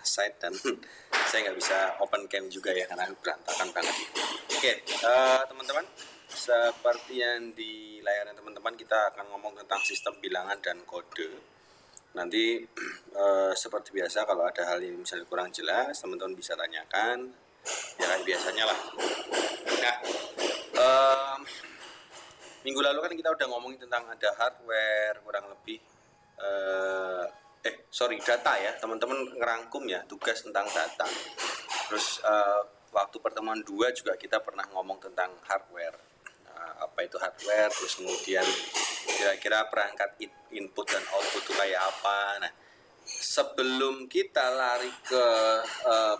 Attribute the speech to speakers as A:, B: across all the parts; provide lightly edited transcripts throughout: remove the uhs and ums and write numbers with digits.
A: site dan saya nggak bisa open cam juga ya karena berantakan banget. Oke, teman-teman, seperti yang di layarnya teman-teman, kita akan ngomong tentang sistem bilangan dan kode. Nanti seperti biasa kalau ada hal yang misalnya kurang jelas, teman-teman bisa tanyakan ya kayak biasanya lah. Nah, minggu lalu kan kita udah ngomongin tentang ada hardware kurang lebih data ya, teman-teman ngerangkum ya tugas tentang data. Terus waktu pertemuan 2 juga kita pernah ngomong tentang hardware. Apa itu hardware, terus kemudian kira-kira perangkat input dan output itu kayak apa. Nah, sebelum kita lari ke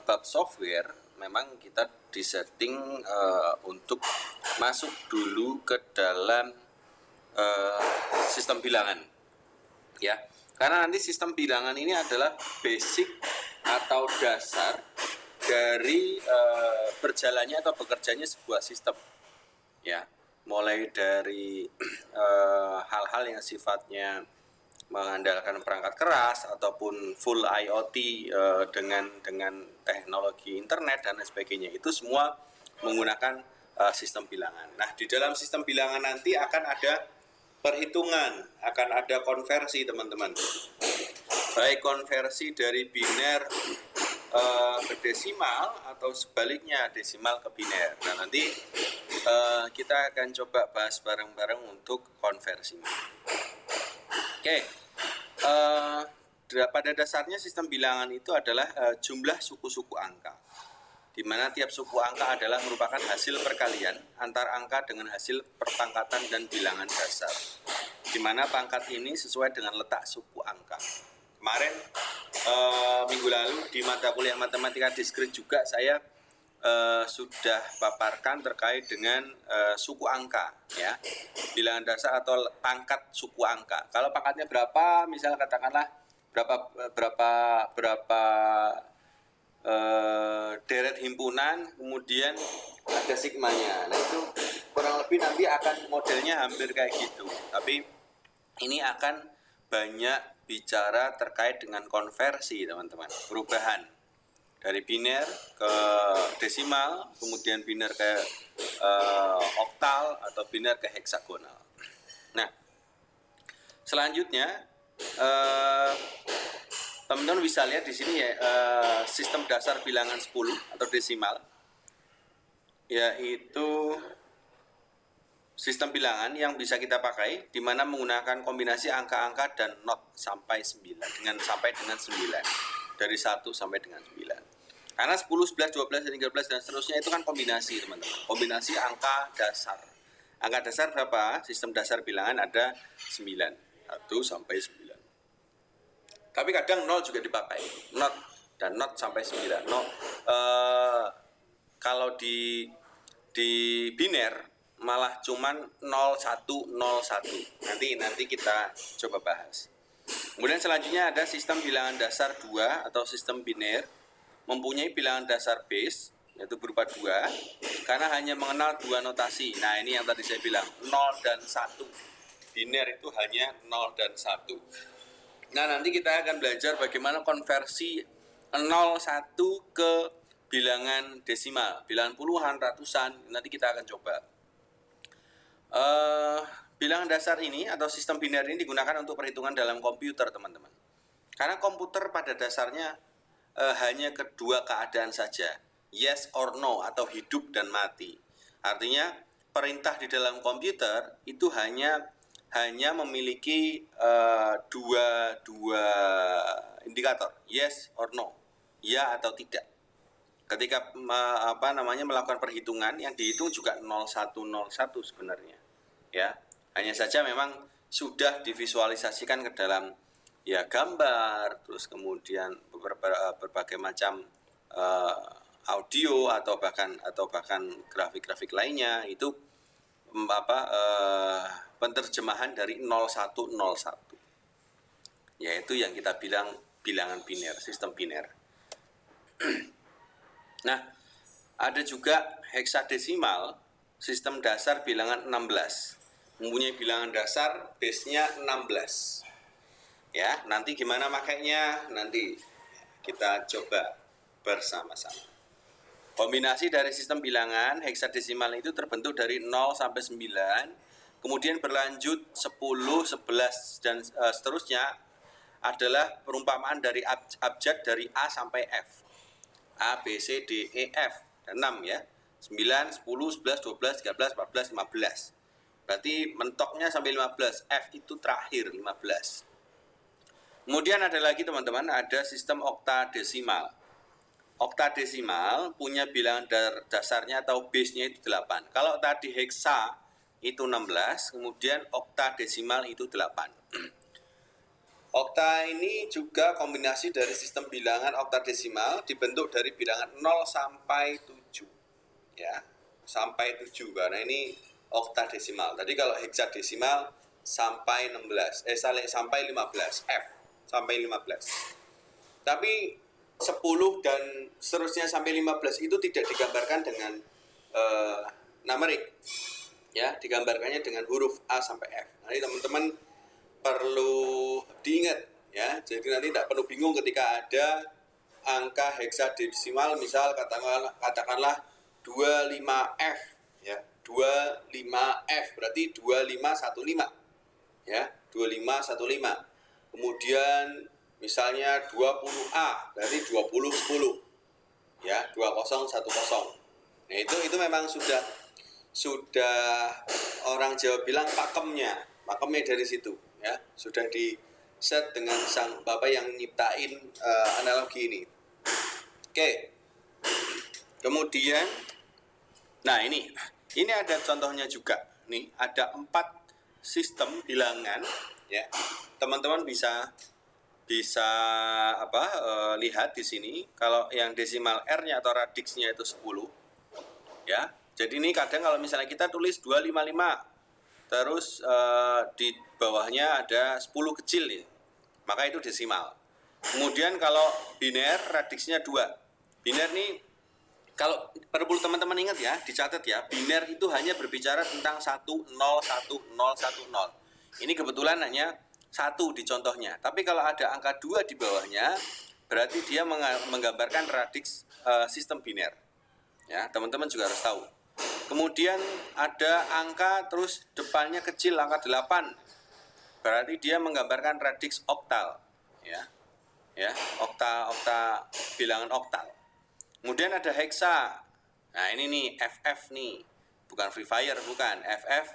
A: bab software, memang kita disetting untuk masuk dulu ke dalam sistem bilangan ya, karena nanti sistem bilangan ini adalah basic atau dasar dari berjalannya atau bekerjanya sebuah sistem ya, mulai dari hal-hal yang sifatnya mengandalkan perangkat keras ataupun full IoT dengan teknologi internet dan lain sebagainya, itu semua menggunakan sistem bilangan. Nah, di dalam sistem bilangan nanti akan ada perhitungan, akan ada konversi teman-teman, baik konversi dari biner ke desimal atau sebaliknya desimal ke biner. Nah, nanti kita akan coba bahas bareng-bareng untuk konversinya. Oke, pada dasarnya sistem bilangan itu adalah jumlah suku-suku angka, di mana tiap suku angka adalah merupakan hasil perkalian antar angka dengan hasil perpangkatan dan bilangan dasar, di mana pangkat ini sesuai dengan letak suku angka. Kemarin minggu lalu di mata kuliah matematika diskrit juga saya sudah paparkan terkait dengan suku angka ya, bilangan dasar atau pangkat suku angka. Kalau pangkatnya berapa, misal katakanlah berapa deret himpunan, kemudian ada sigmanya. Nah, itu kurang lebih nanti akan modelnya hampir kayak gitu, tapi ini akan banyak bicara terkait dengan konversi teman-teman, perubahan dari biner ke desimal, kemudian biner ke oktal atau biner ke heksagonal. Nah, selanjutnya teman-teman bisa lihat di sini ya, sistem dasar bilangan 10 atau desimal, yaitu sistem bilangan yang bisa kita pakai di mana menggunakan kombinasi angka-angka dan not sampai 9 sampai dengan 9, dari 1 sampai dengan 9. Karena 10, 11, 12, 13 dan seterusnya itu kan kombinasi teman-teman, kombinasi angka dasar. Angka dasar berapa? Sistem dasar bilangan ada 9, 1 sampai 9. Tapi kadang 0 juga dipakai, not dan not sampai 9. Kalau di biner malah cuman 0101. Nanti kita coba bahas. Kemudian selanjutnya ada sistem bilangan dasar 2 atau sistem biner, mempunyai bilangan dasar base yaitu berupa 2 karena hanya mengenal 2 notasi. Nah, ini yang tadi saya bilang 0 dan 1. Biner itu hanya 0 dan 1. Nah, nanti kita akan belajar bagaimana konversi 01 ke bilangan desimal, bilangan puluhan, ratusan. Nanti kita akan coba. Bilangan dasar ini atau sistem biner ini digunakan untuk perhitungan dalam komputer teman-teman. Karena komputer pada dasarnya hanya kedua keadaan saja, yes or no atau hidup dan mati. Artinya perintah di dalam komputer itu hanya memiliki dua indikator, yes or no, ya atau tidak. Ketika melakukan perhitungan, yang dihitung juga 0101 sebenarnya ya, hanya saja memang sudah divisualisasikan ke dalam ya gambar, terus kemudian berbagai macam audio atau bahkan grafik-grafik lainnya, itu penerjemahan dari 0101, yaitu yang kita bilang bilangan biner, sistem biner. Nah, ada juga heksadesimal, sistem dasar bilangan 16, mempunyai bilangan dasar base-nya 16. Ya, nanti gimana makainya nanti kita coba bersama-sama. Kombinasi dari sistem bilangan heksadesimal itu terbentuk dari 0 sampai 9, kemudian berlanjut 10, 11 dan seterusnya adalah perumpamaan dari abjad dari A sampai F. A, B, C, D, E, F. Dan 6 ya. 9, 10, 11, 12, 13, 14, 15. Berarti mentoknya sampai 15. F itu terakhir 15. Kemudian ada lagi teman-teman, ada sistem oktadesimal. Oktadesimal punya bilangan dasarnya atau base-nya itu 8. Kalau tadi heksa itu 16, kemudian oktadesimal itu 8. Okta ini juga kombinasi dari sistem bilangan oktadesimal, dibentuk dari bilangan 0 sampai 7. Ya, sampai 7 karena ini oktadesimal. Tadi kalau heksadesimal sampai 16, sampai 15, F sampai 15. Tapi 10 dan seterusnya sampai 15 itu tidak digambarkan dengan numerik, ya, digambarkannya dengan huruf A sampai F. Nanti teman-teman perlu diingat, ya, jadi nanti tidak perlu bingung ketika ada angka heksadesimal, misal katakanlah 25F, ya, 25F berarti 2515, ya, 2515. Kemudian misalnya 20A berarti 2010, ya, 2010. Nah, itu memang sudah orang Jawa bilang pakemnya dari situ, ya, sudah di set dengan sang bapak yang nyiptain analogi ini. Oke. Kemudian nah ini ada contohnya juga. Nih, ada 4 sistem bilangan, ya. Teman-teman bisa lihat di sini. Kalau yang desimal R-nya atau radiksnya itu 10, ya. Jadi ini kadang kalau misalnya kita tulis 255, terus di bawahnya ada 10 kecil, ya, maka itu desimal. Kemudian kalau biner radiksnya 2. Biner nih, kalau perlu teman-teman ingat ya, dicatat ya, biner itu hanya berbicara tentang 1, 0, 1, 0, 1, 0. Ini kebetulan hanya 1 di contohnya. Tapi kalau ada angka 2 di bawahnya, berarti dia menggambarkan radiks sistem biner. Ya, teman-teman juga harus tahu. Kemudian ada angka terus depannya kecil, angka 8. Berarti dia menggambarkan radiks oktal. Ya. Ya, okta bilangan oktal. Kemudian ada heksa. Nah, ini nih FF nih. Bukan Free Fire, bukan. FF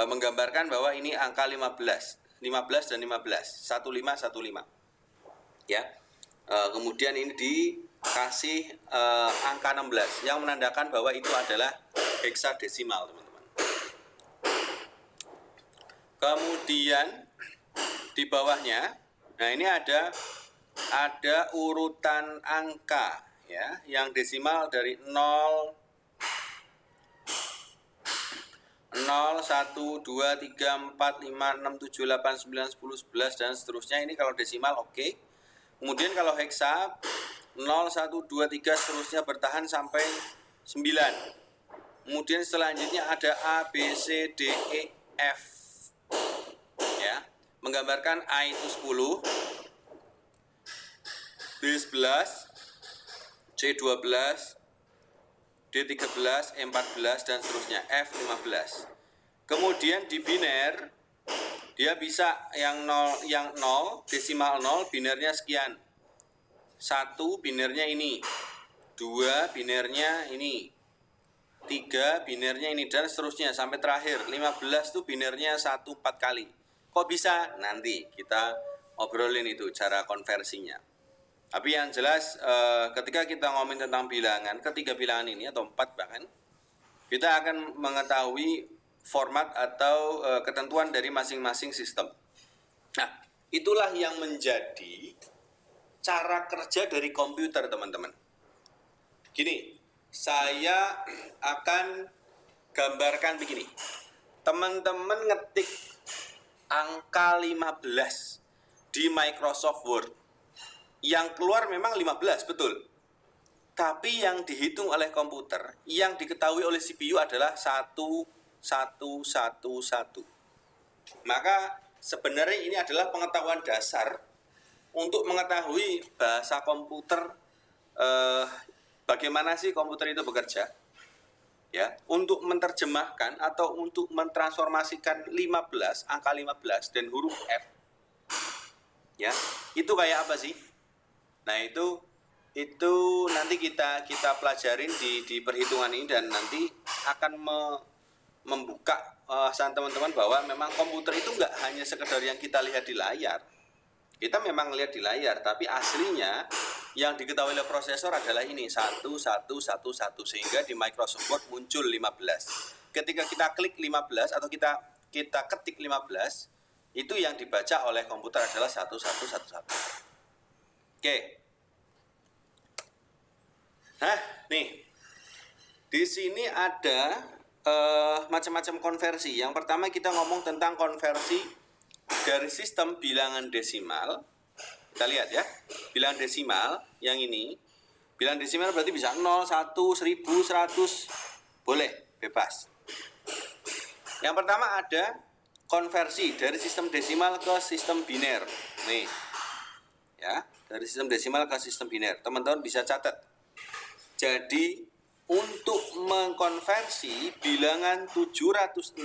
A: menggambarkan bahwa ini angka 15 dan 15, 1515. Ya. Kemudian ini dikasih angka 16 yang menandakan bahwa itu adalah heksadesimal, teman-teman. Kemudian di bawahnya, nah ini ada urutan angka, ya, yang desimal dari 0, 0, 1, 2, 3, 4, 5, 6, 7, 8, 9, 10, 11 dan seterusnya. Ini kalau desimal oke. Kemudian kalau heksa 0, 1, 2, 3 seterusnya bertahan sampai 9. Kemudian selanjutnya ada A, B, C, D, E, F. Ya, menggambarkan A itu 10, B 11, C 12, D 13, E 14 dan seterusnya, F 15. Kemudian di biner dia bisa yang 0 desimal 0 binernya sekian. 1 binernya ini, 2 binernya ini, 3 binernya ini dan seterusnya sampai terakhir 15 tuh binernya 1 4 kali. Kok bisa? Nanti kita obrolin itu cara konversinya. Tapi yang jelas ketika kita ngomongin tentang bilangan, ketiga bilangan ini atau 4 bahkan, kita akan mengetahui format atau ketentuan dari masing-masing sistem. Nah, itulah yang menjadi cara kerja dari komputer, teman-teman. Gini, saya akan gambarkan begini. Teman-teman ngetik angka 15 di Microsoft Word. Yang keluar memang 15, betul. Tapi yang dihitung oleh komputer, yang diketahui oleh CPU adalah 1, 1, 1, 1. Maka sebenarnya ini adalah pengetahuan dasar untuk mengetahui bahasa komputer, bagaimana sih komputer itu bekerja, ya, untuk menerjemahkan atau untuk mentransformasikan 15, angka 15 dan huruf F, ya, itu kayak apa sih? Nah, itu nanti kita pelajarin di perhitungan ini, dan nanti akan membuka wawasan teman-teman bahwa memang komputer itu nggak hanya sekedar yang kita lihat di layar. Kita memang lihat di layar, tapi aslinya yang diketahui oleh prosesor adalah ini 1111, sehingga di Microsoft Word muncul 15. Ketika kita klik 15 atau kita ketik 15, itu yang dibaca oleh komputer adalah 1111. Oke. Nah, nih. Di sini ada macam-macam konversi. Yang pertama kita ngomong tentang konversi dari sistem bilangan desimal. Kita lihat ya, bilangan desimal yang ini. Bilangan desimal berarti bisa 0, 1, 1000, 100. Boleh, bebas. Yang pertama ada konversi dari sistem desimal ke sistem biner. Nih. Ya, dari sistem desimal ke sistem biner. Teman-teman bisa catat. Jadi untuk mengkonversi bilangan 764,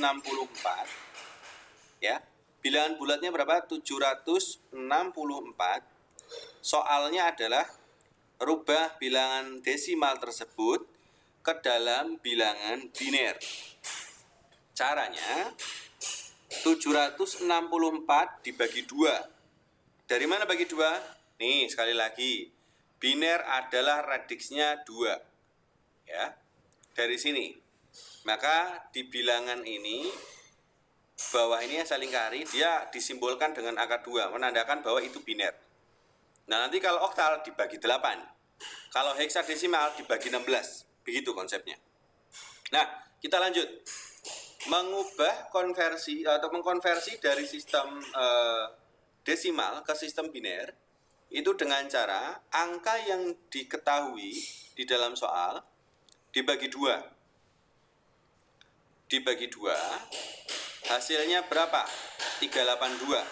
A: ya, bilangan bulatnya berapa? 764. Soalnya adalah rubah bilangan desimal tersebut ke dalam bilangan biner. Caranya 764 dibagi 2. Dari mana bagi 2? Nih, sekali lagi. Biner adalah radiksnya 2. Ya. Dari sini. Maka di bilangan ini, bawah ini yang saling kari, dia disimbolkan dengan angka 2, menandakan bahwa itu biner. Nah, nanti kalau oktal dibagi 8. Kalau heksadesimal dibagi 16. Begitu konsepnya. Nah, kita lanjut. Mengubah konversi atau mengkonversi dari sistem desimal ke sistem biner itu dengan cara angka yang diketahui di dalam soal dibagi 2. Dibagi 2, hasilnya berapa? 382.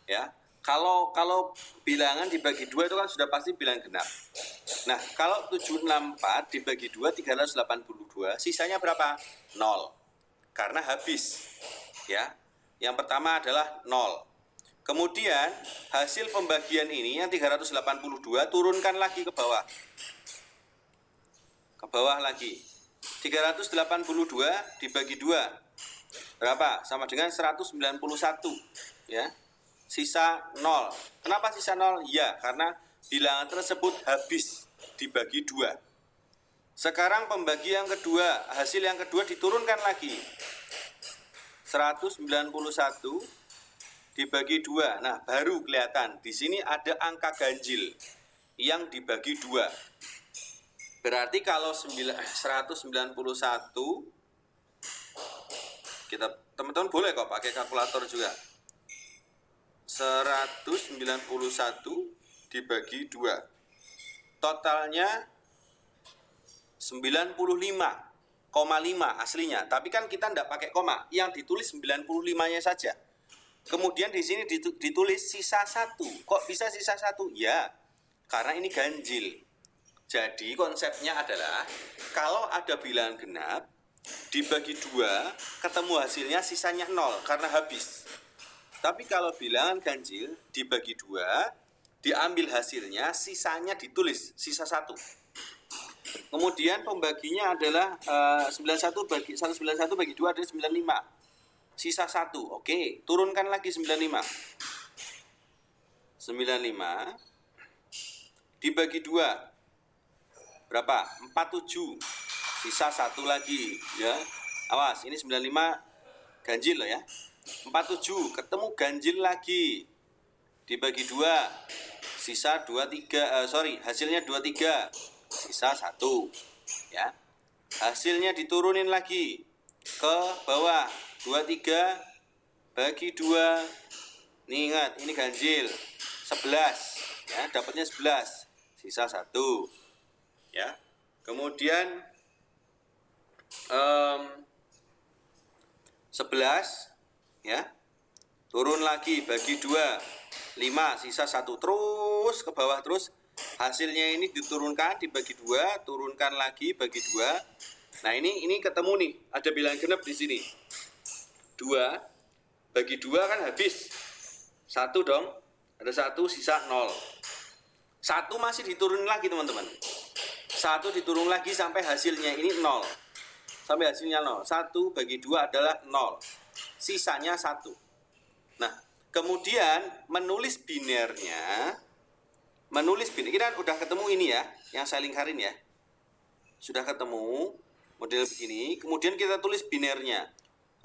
A: Ya. Kalau bilangan dibagi 2 itu kan sudah pasti bilangan genap. Nah, kalau 764 dibagi 2, 382, sisanya berapa? 0. Karena habis. Ya. Yang pertama adalah 0. Kemudian hasil pembagian ini yang 382 turunkan lagi ke bawah. Ke bawah lagi. 382 dibagi 2. Berapa? Sama dengan 191. Ya. Sisa 0. Kenapa sisa 0? Ya, karena bilangan tersebut habis dibagi 2. Sekarang pembagi yang kedua, hasil yang kedua diturunkan lagi. 191 dibagi 2. Nah, baru kelihatan. Di sini ada angka ganjil yang dibagi 2. Berarti kalau 191, kita teman-teman boleh kok pakai kalkulator juga. 191 dibagi 2. Totalnya 95,5 aslinya. Tapi kan kita tidak pakai koma. Yang ditulis 95-nya saja. Kemudian di sini ditulis sisa 1. Kok bisa sisa 1? Ya, karena ini ganjil. Jadi konsepnya adalah kalau ada bilangan genap dibagi 2, ketemu hasilnya sisanya 0 karena habis. Tapi kalau bilangan ganjil dibagi 2, diambil hasilnya, sisanya ditulis, sisa 1. Kemudian pembaginya adalah 191 bagi 2 adalah 95. Sisa 1. Oke, turunkan lagi 95. 95 dibagi 2. Berapa? 47. Sisa 1 lagi, ya. Awas, ini 95 ganjil loh ya. 47 ketemu ganjil lagi. Dibagi 2. Sisa 23, hasilnya 23. Sisa 1. Ya. Hasilnya diturunin lagi ke bawah. 23 bagi 2. Nih ingat, ini ganjil. 11. Ya, dapatnya 11. Sisa 1. Ya. Kemudian 11, ya, turun lagi, bagi 2, 5, sisa 1, terus ke bawah, terus hasilnya ini diturunkan, dibagi 2, turunkan lagi, bagi 2. Nah ini ketemu nih, ada bilangan genap di sini. 2 bagi 2 kan habis 1 dong, ada 1, sisa 0. 1 masih diturun lagi teman-teman, 1 diturun lagi sampai hasilnya ini 0, sampai hasilnya 0. 1 bagi 2 adalah 0, sisanya 1. Nah kemudian menulis binernya, kita kan udah ketemu ini ya, yang saya lingkarin ya, sudah ketemu model begini. Kemudian kita tulis binernya,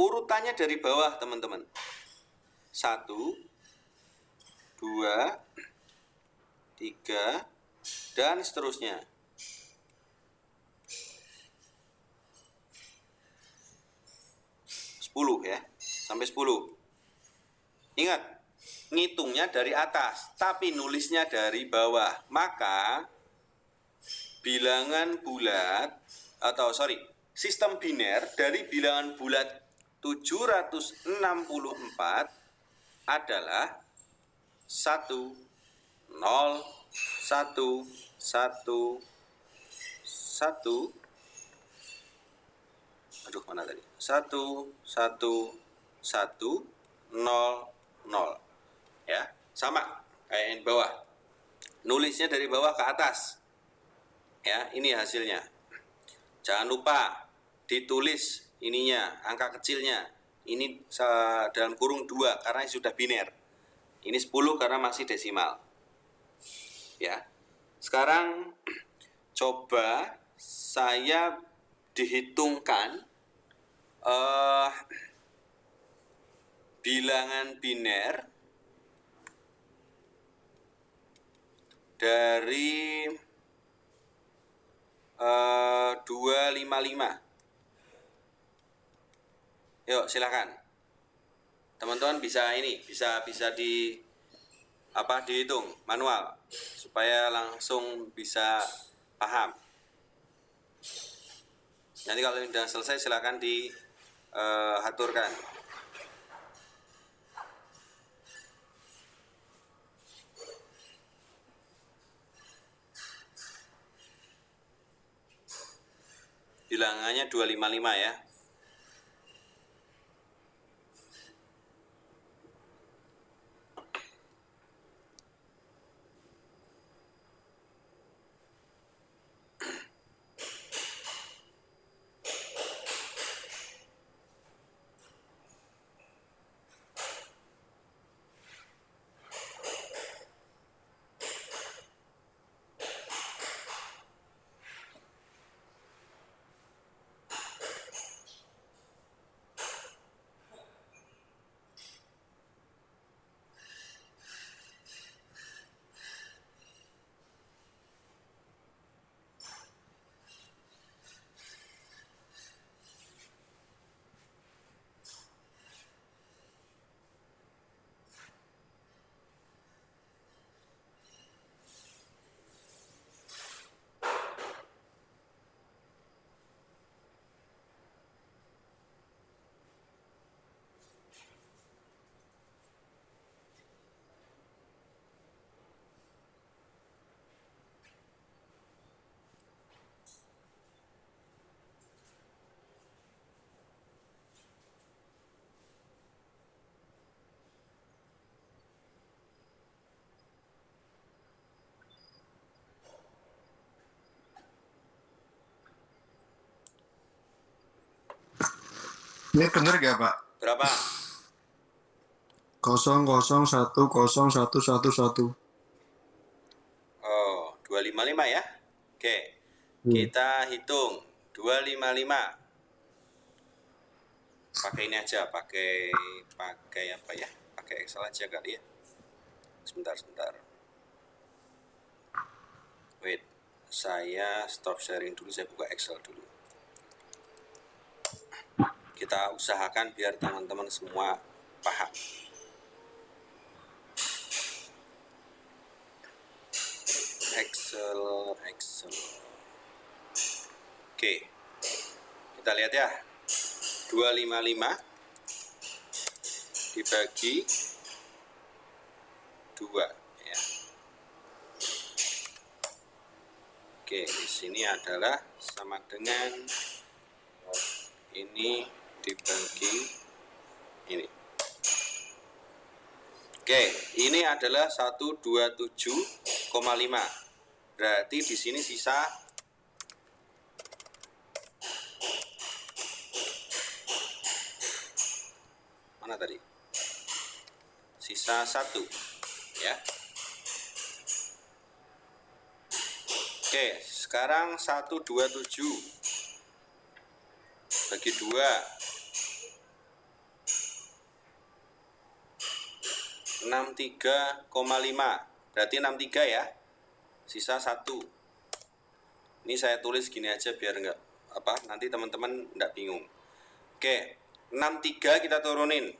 A: urutannya dari bawah teman-teman, 1, 2, 3, dan seterusnya. Ya, sampai 10. Ingat, ngitungnya dari atas, tapi nulisnya dari bawah. Maka bilangan bulat, sistem biner dari bilangan bulat 764 adalah 1, 0, 1, 1, 1. Aduh, mana tadi? 1, 1, 1, 0, 0. Ya, sama kayak yang bawah. Nulisnya dari bawah ke atas. Ya, ini hasilnya. Jangan lupa ditulis ininya, angka kecilnya. Ini dalam kurung 2 karena sudah biner. Ini 10 karena masih desimal. Ya. Sekarang coba saya dihitungkan bilangan biner dari 255. Yuk silakan teman-teman, bisa dihitung manual supaya langsung bisa paham. Nanti kalau sudah selesai silakan diaturkan. Bilangannya 255 ya.
B: Ini bener gak Pak?
A: Berapa?
B: 00101111.
A: Oh, 255 ya. Oke. Kita hitung 255. Pakai ini aja, pakai apa ya? Pakai Excel aja kali ya. Sebentar. Wait, saya stop sharing dulu, saya buka Excel dulu. Kita usahakan biar teman-teman semua paham. Excel. Oke. Kita lihat ya. 255 dibagi 2 ya. Oke, di sini adalah sama dengan ini dibagi ini. Oke, ini adalah 127,5. Berarti di sini sisa mana tadi? Sisa 1 ya. Oke, sekarang 127 bagi 2 63,5. Berarti 63 ya. Sisa 1. Ini saya tulis gini aja biar enggak nanti teman-teman enggak bingung. Oke, 63 kita turunin.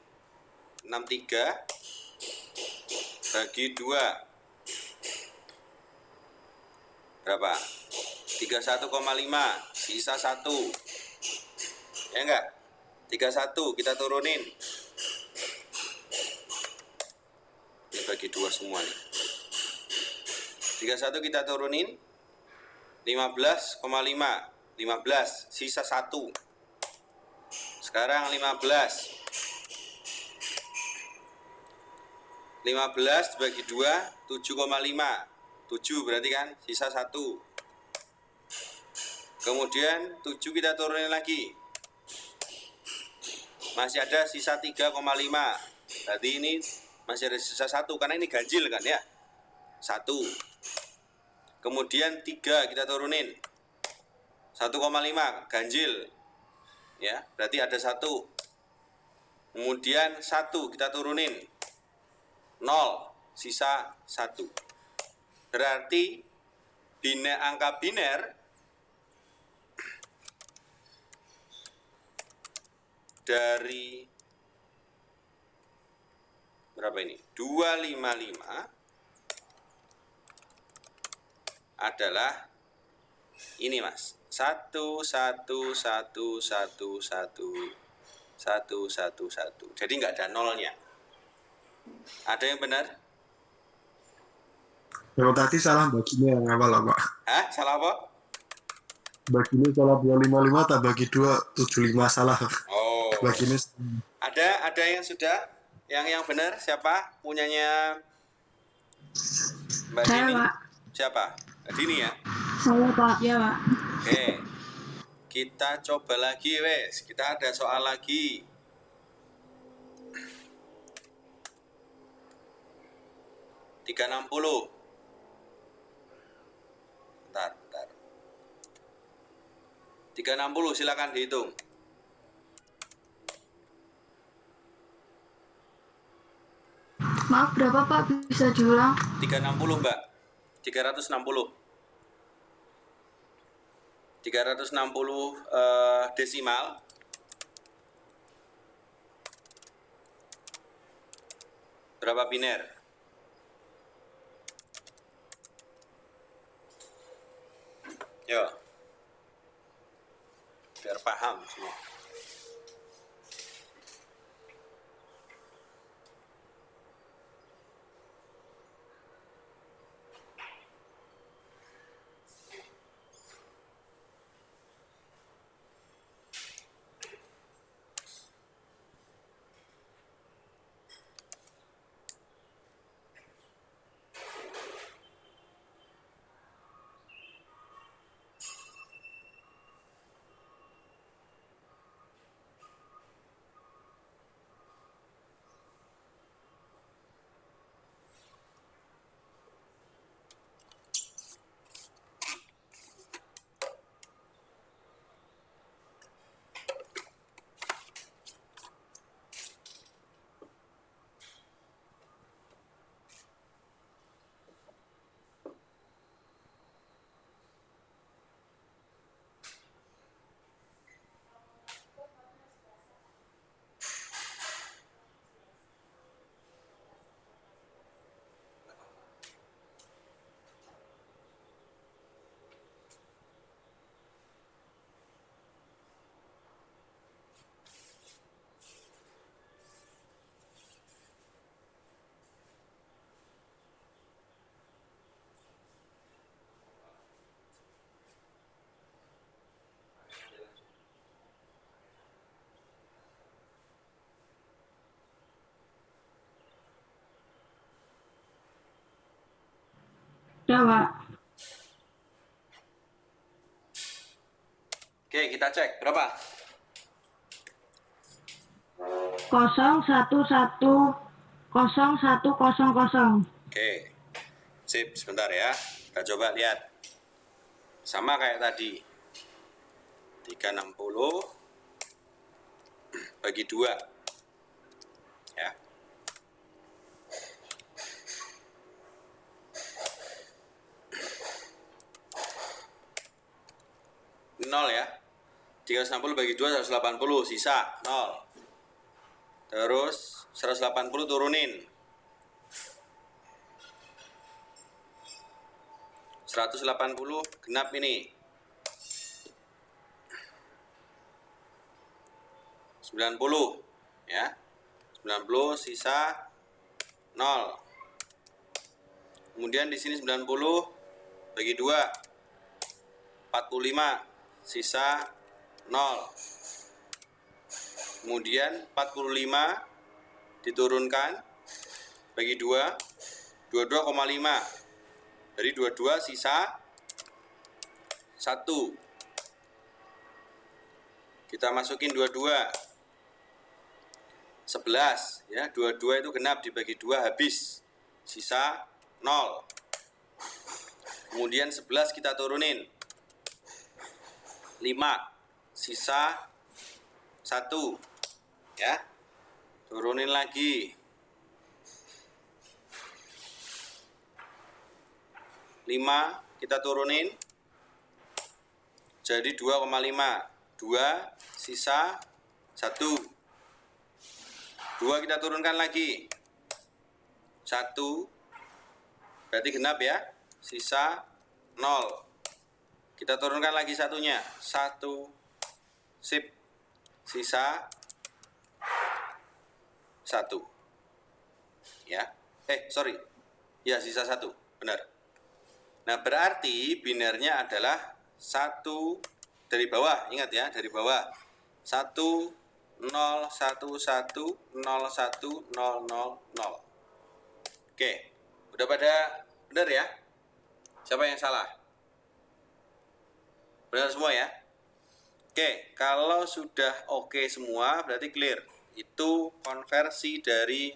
A: 63 bagi 2 berapa? 31,5. Sisa 1. Ya enggak? 31 kita turunin. Ini bagi 2 semua nih. 31 kita turunin 15,5. 15 sisa 1. Sekarang 15 bagi 2 7,5. 7 berarti kan sisa 1. Kemudian 7 kita turunin lagi. Masih ada sisa 3,5. Berarti ini masih ada sisa 1 karena ini ganjil kan ya. 1. Kemudian 3 kita turunin. 1,5 ganjil. Ya, berarti ada 1. Kemudian 1 kita turunin. 0, sisa 1. Berarti angka biner dari berapa ini? 255 adalah ini Mas. 1111111. Jadi nggak ada nolnya. Ada yang benar?
B: Yang tadi salah baginya yang awal Pak.
A: Hah? Salah apa?
B: Baginya salah 255 tak bagi 275 salah.
A: Oh.
B: Baginya
A: Ada yang sudah? Yang benar siapa? Punyanya Mbak
C: Saya,
A: Dini?
C: Pak.
A: Siapa? Mbak Dini ya?
C: Saya, Pak. Ya, Pak.
A: Oke. Kita coba lagi wes. Kita ada soal lagi. $360. Bentar. 360 silakan dihitung.
C: Maaf, berapa, Pak? Bisa diulang?
A: 360 Mbak. 360. 360 desimal. Berapa biner? Yo. Biar paham semua.
C: Udah, Pak.
A: Oke, kita cek berapa?
C: 0110100.
A: Oke, sip, sebentar ya. Kita coba lihat. Sama kayak tadi. 360 bagi 2. Ya. Nol ya. 360 bagi 2 180, sisa 0. Terus 180 turunin. 180 genap ini. 90 ya. 90 sisa 0. Kemudian di sini 90 bagi 2 45 sisa 0. Kemudian 45 diturunkan bagi 2 22,5. Dari 22 sisa 1. Kita masukin 22. 11 ya, 22 itu genap dibagi 2 habis. Sisa 0. Kemudian 11 kita turunin. 5 sisa 1 ya. Turunin lagi. 5 kita turunin jadi 2,5. 2 sisa 1. 2 kita turunkan lagi. 1 berarti genap ya. Sisa 0. Kita turunkan lagi satunya. 1. Sip. Sisa 1. Ya. Sorry. Ya, sisa 1. Benar. Nah, berarti binernya adalah 1 dari bawah. Ingat ya, dari bawah. 1 0 1 1 0 1 0 0 0. Oke. Udah pada benar ya? Siapa yang salah? Benar semua ya? Oke, kalau sudah oke semua berarti clear. Itu konversi dari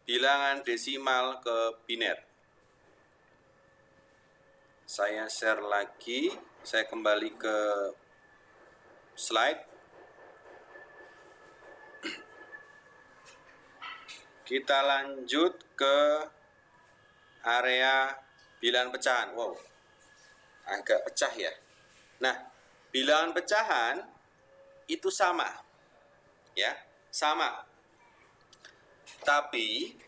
A: bilangan desimal ke biner. Saya share lagi, saya kembali ke slide. Kita lanjut ke area bilangan pecahan. Wow, agak pecah ya. Nah, bilangan pecahan itu sama, ya, sama. Tapi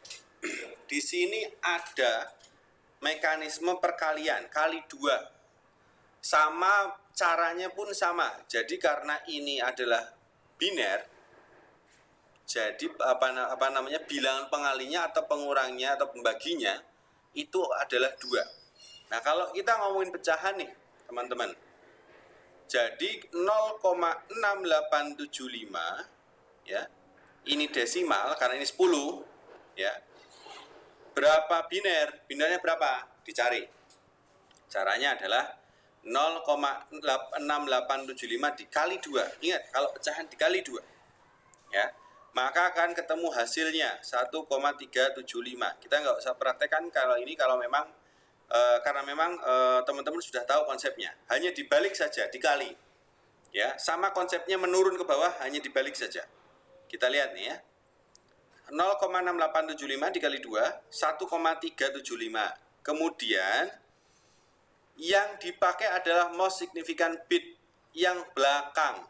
A: di sini ada mekanisme perkalian kali 2. Sama caranya pun sama. Jadi karena ini adalah biner, jadi apa namanya bilangan pengalinya atau pengurangnya atau pembaginya itu adalah 2. Nah, kalau kita ngomongin pecahan nih, teman-teman. Jadi 0,6875 ya. Ini desimal karena ini 10 ya. Berapa biner? Binernya berapa? Dicari. Caranya adalah 0,6875 dikali 2. Ingat, kalau pecahan dikali 2 ya, maka akan ketemu hasilnya 1,375. Kita nggak usah praktekkan kalau ini, kalau memang karena memang teman-teman sudah tahu konsepnya. Hanya dibalik saja, dikali. Ya, sama konsepnya menurun ke bawah, hanya dibalik saja. Kita lihat nih ya. 0,6875 dikali 2, 1,375. Kemudian yang dipakai adalah most significant bit yang belakang.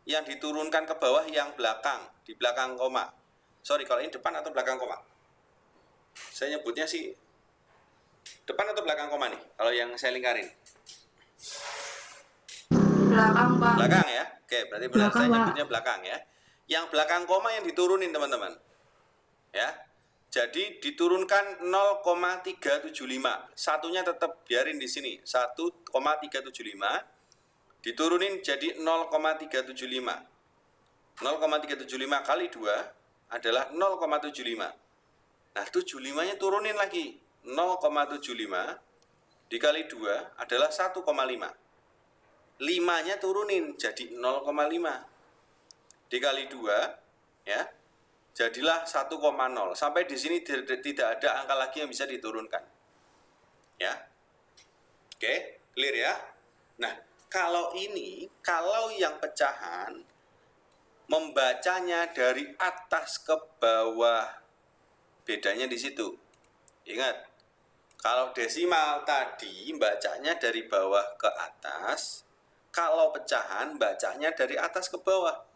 A: Yang diturunkan ke bawah yang belakang, di belakang koma. Sorry, kalau ini depan atau belakang koma? Saya nyebutnya sih depan atau belakang koma nih, kalau yang saya lingkarin.
C: Belakang, Pak.
A: Belakang ya? Oke, berarti benar,
C: Belakang,
A: saya
C: Pak.
A: nyebutnya belakang ya. Yang belakang koma yang diturunin, teman-teman. Ya, jadi diturunkan 0,375. Satunya tetap biarin di sini, 1,375. Diturunin jadi 0,375. 0,375 kali 2 adalah 0,75. Nah, 75-nya turunin lagi. 0,75 dikali 2 adalah 1,5. 5-nya turunin jadi 0,5. Dikali 2 ya. Jadilah 1,0. Sampai di sini tidak ada angka lagi yang bisa diturunkan. Ya. Oke, clear ya? Nah, kalau yang pecahan membacanya dari atas ke bawah, bedanya di situ. Ingat, kalau desimal tadi bacanya dari bawah ke atas, kalau pecahan bacanya dari atas ke bawah.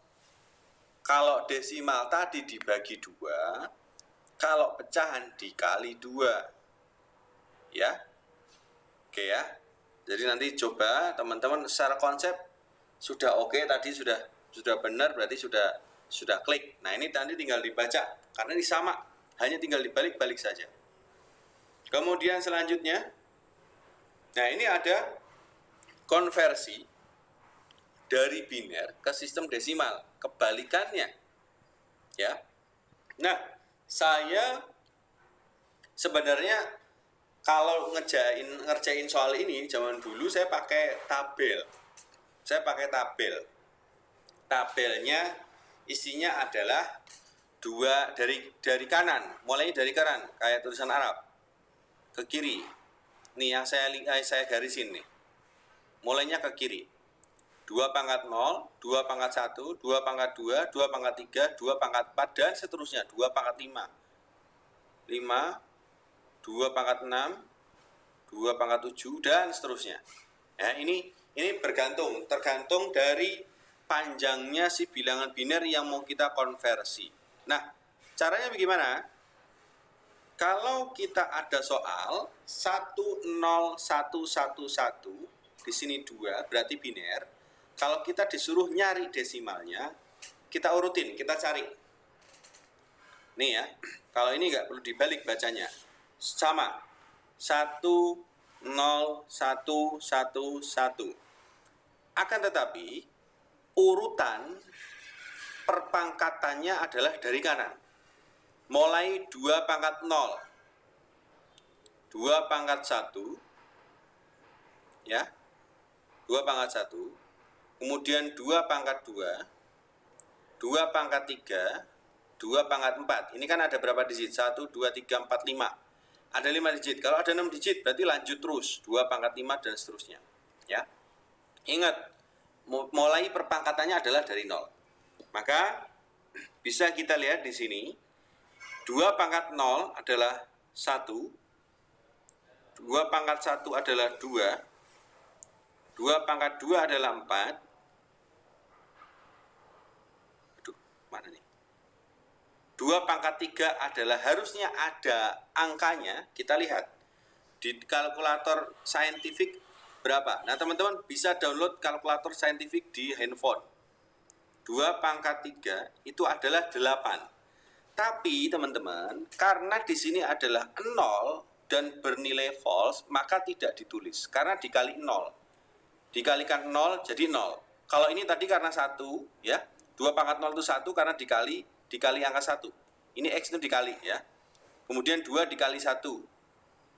A: Kalau desimal tadi dibagi 2, kalau pecahan dikali 2. Ya. Oke ya. Jadi nanti coba teman-teman secara konsep sudah oke, tadi sudah benar, berarti sudah klik. Nah, ini nanti tinggal dibaca karena ini sama, hanya tinggal dibalik-balik saja. Kemudian selanjutnya, nah ini ada konversi dari biner ke sistem desimal, kebalikannya. Ya. Nah, saya sebenarnya kalau ngerjain soal ini zaman dulu saya pakai tabel. Tabelnya isinya adalah dua dari kanan, mulai dari kanan kayak tulisan Arab ke kiri. Nih yang saya garisin nih. Mulainya ke kiri. 2 pangkat 0, 2 pangkat 1, 2 pangkat 2, 2 pangkat 3, 2 pangkat 4 dan seterusnya, 2 pangkat 5. 5, 2 pangkat 6, 2 pangkat 7 dan seterusnya. Ya, ini tergantung dari panjangnya si bilangan biner yang mau kita konversi. Nah, caranya bagaimana? Kalau kita ada soal 10111 di sini 2 berarti biner. Kalau kita disuruh nyari desimalnya, kita urutin, kita cari. Nih ya, kalau ini nggak perlu dibalik bacanya. Sama 10111. Akan tetapi urutan perpangkatannya adalah dari kanan. Mulai 2 pangkat 0, 2 pangkat 1, ya, 2 pangkat 1, kemudian 2 pangkat 2, 2 pangkat 3, 2 pangkat 4. Ini kan ada berapa digit? 1, 2, 3, 4, 5. Ada 5 digit. Kalau ada 6 digit berarti lanjut terus. 2 pangkat 5 dan seterusnya. Ya. Ingat, mulai perpangkatannya adalah dari 0. Maka bisa kita lihat di sini 2 pangkat 0 adalah 1, 2 pangkat 1 adalah 2, 2 pangkat 2 adalah 4. Aduh, mana nih? 2 pangkat 3 adalah harusnya ada angkanya, kita lihat di kalkulator saintifik berapa. Nah, teman-teman bisa download kalkulator saintifik di handphone. 2 pangkat 3 itu adalah 8. Tapi teman-teman, karena di sini adalah 0 dan bernilai false, maka tidak ditulis karena dikali 0. Dikalikan 0 jadi 0. Kalau ini tadi karena 1, ya. 2 pangkat 0 itu 1 karena dikali angka 1. Ini X itu dikali, ya. Kemudian 2 dikali 1.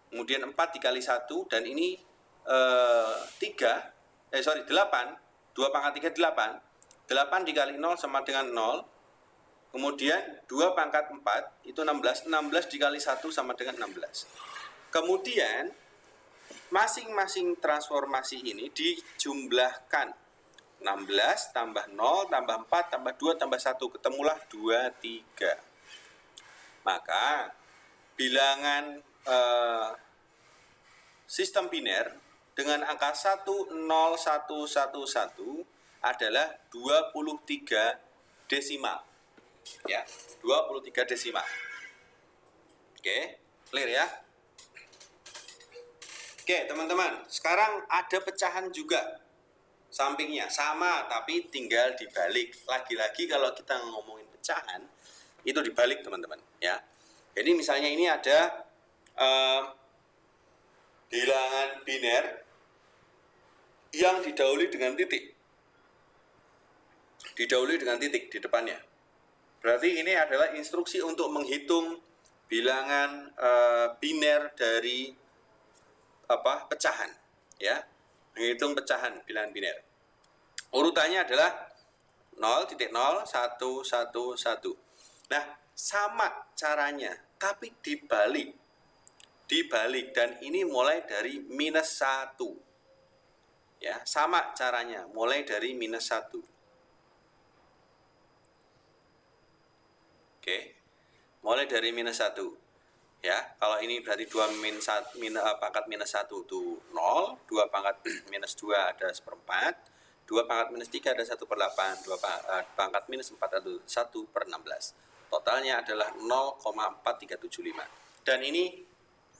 A: Kemudian 4 dikali 1 dan ini 8. 2 pangkat 3 8. 8 dikali 0 sama dengan 0. Kemudian 2 pangkat 4 itu 16. 16 dikali 1 sama dengan 16. Kemudian masing-masing transformasi ini dijumlahkan. 16 tambah 0 tambah 4 tambah 2 tambah 1. Ketemulah 23. Maka bilangan sistem biner dengan angka 10111 adalah 23 desimal. Ya, 23 desimal. Oke, clear ya? Oke, teman-teman, sekarang ada pecahan juga sampingnya, sama tapi tinggal dibalik. Lagi-lagi kalau kita ngomongin pecahan, itu dibalik teman-teman, ya. Jadi misalnya ini ada bilangan biner yang didahului dengan titik. Didahului dengan titik di depannya. Berarti ini adalah instruksi untuk menghitung bilangan biner dari pecahan, ya. Menghitung pecahan bilangan biner. Urutannya adalah 0,0, 1, 1, 1. Nah, sama caranya, tapi dibalik. Dan ini mulai dari -1. Ya, sama caranya, mulai dari -1. Oke. Mulai dari -1. Ya, kalau ini berarti 2 pangkat -1 itu 0, 2 pangkat -2 ada 1/4, 2 pangkat -3 ada 1/8, 2 pangkat -4 ada 1/16. Totalnya adalah 0,4375. Dan ini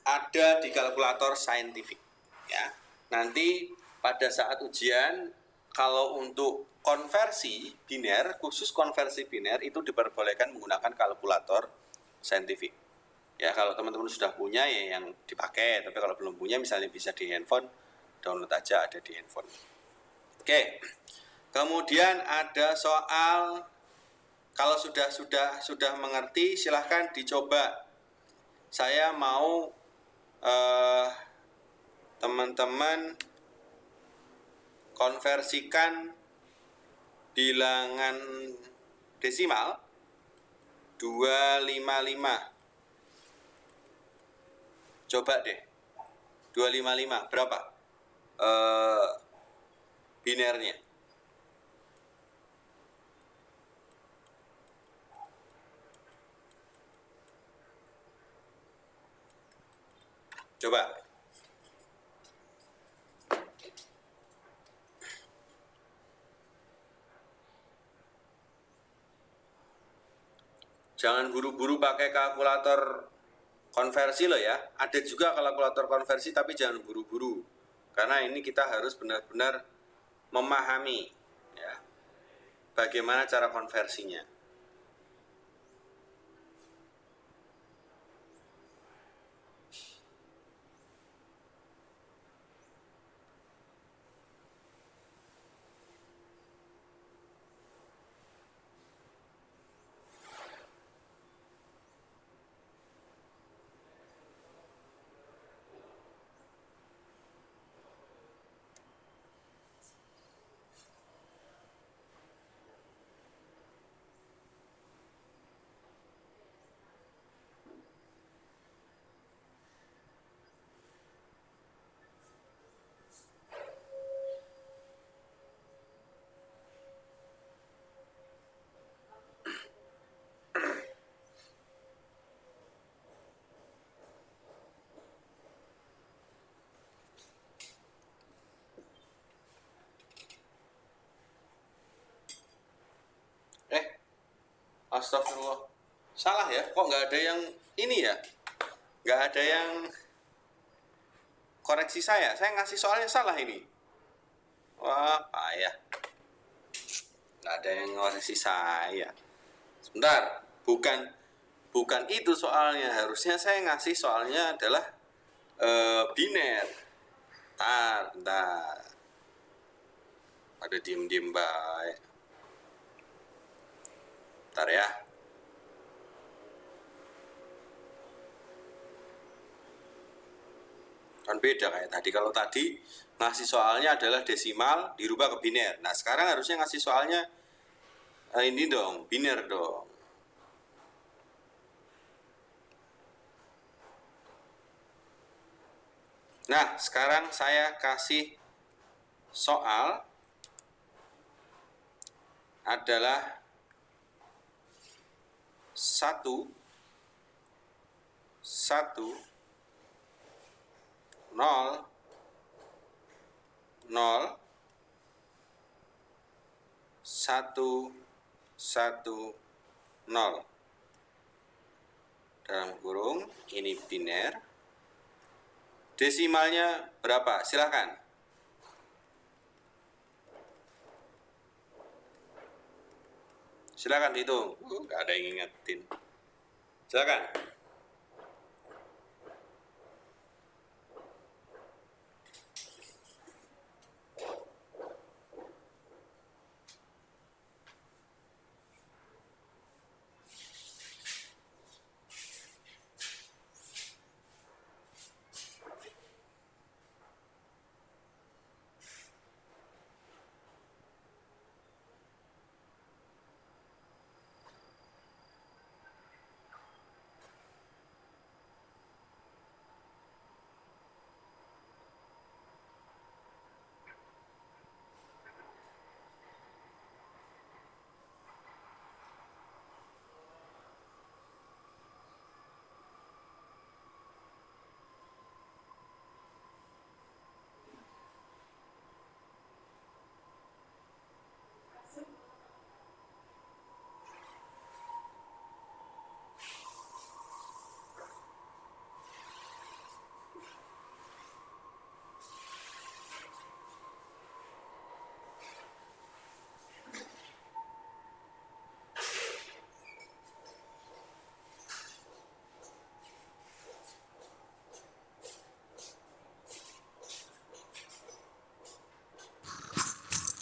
A: ada di kalkulator saintifik, ya. Nanti pada saat ujian, kalau untuk konversi biner, khusus konversi biner itu diperbolehkan menggunakan kalkulator saintifik. Ya, kalau teman-teman sudah punya ya yang dipakai, tapi kalau belum punya misalnya bisa di handphone, download aja, ada di handphone. Oke. Kemudian ada soal, kalau sudah mengerti silahkan dicoba. Saya mau teman-teman konversikan bilangan desimal 255. Coba deh, 255 berapa binernya? Coba. Jangan buru-buru pakai kalkulator konversi loh ya. Ada juga kalkulator konversi tapi jangan buru-buru. Karena ini kita harus benar-benar memahami ya, bagaimana cara konversinya. Astagfirullah. Salah ya, kok nggak ada yang ini ya? Nggak ada yang koreksi saya ngasih soalnya salah ini. Wah, payah. Nggak ada yang koreksi saya. Sebentar, bukan itu soalnya. Harusnya saya ngasih soalnya adalah biner. Bentar. Ada diem-diem baik. Bentar ya. Kan beda kayak tadi. Kalau tadi ngasih soalnya adalah desimal dirubah ke biner. Nah sekarang harusnya ngasih soalnya ini dong, biner dong. Nah sekarang saya kasih soal adalah 1, 0, 0, 1, 1, 0. Dalam kurung ini biner. Desimalnya berapa? Silakan. Silakan dihitung. Nggak ada yang ingetin. Silakan.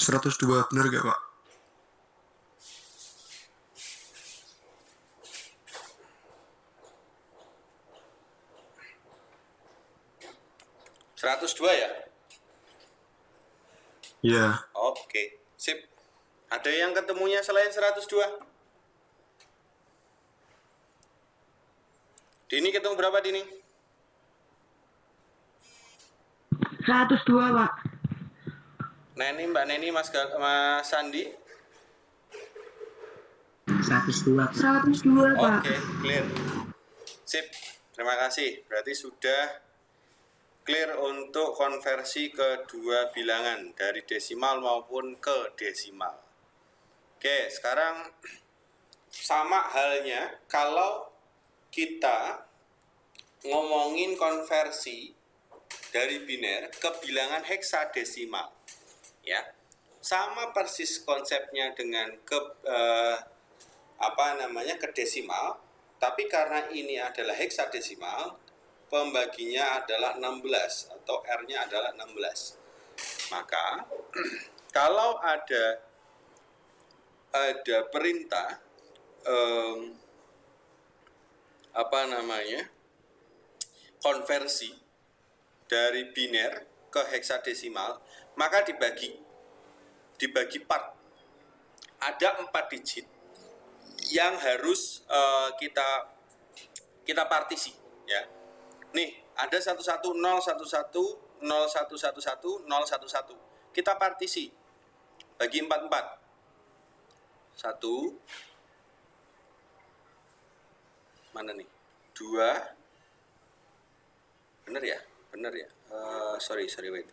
B: 102, bener gak Pak?
A: 102 ya?
B: Iya.
A: Oke, sip. Ada yang ketemunya selain 102? Dini ketemu berapa Dini?
C: 102 Pak.
A: Neni, Mbak Neni, Mas Sandi?
D: 102.
C: 102 Pak.
A: Oke, clear. Sip, terima kasih. Berarti sudah clear untuk konversi ke dua bilangan dari desimal maupun ke desimal. Oke, sekarang sama halnya kalau kita ngomongin konversi dari biner ke bilangan heksadesimal, ya, sama persis konsepnya dengan ke ke desimal, tapi karena ini adalah heksadesimal, pembaginya adalah 16 atau R-nya adalah 16. Maka kalau ada perintah konversi dari biner ke heksadesimal, maka dibagi part. Ada 4 digit yang harus kita partisi, ya. Nih, ada 110 11 0111 011. Kita partisi bagi 4. 1 mana nih? 2. Bener ya? Sorry, wait.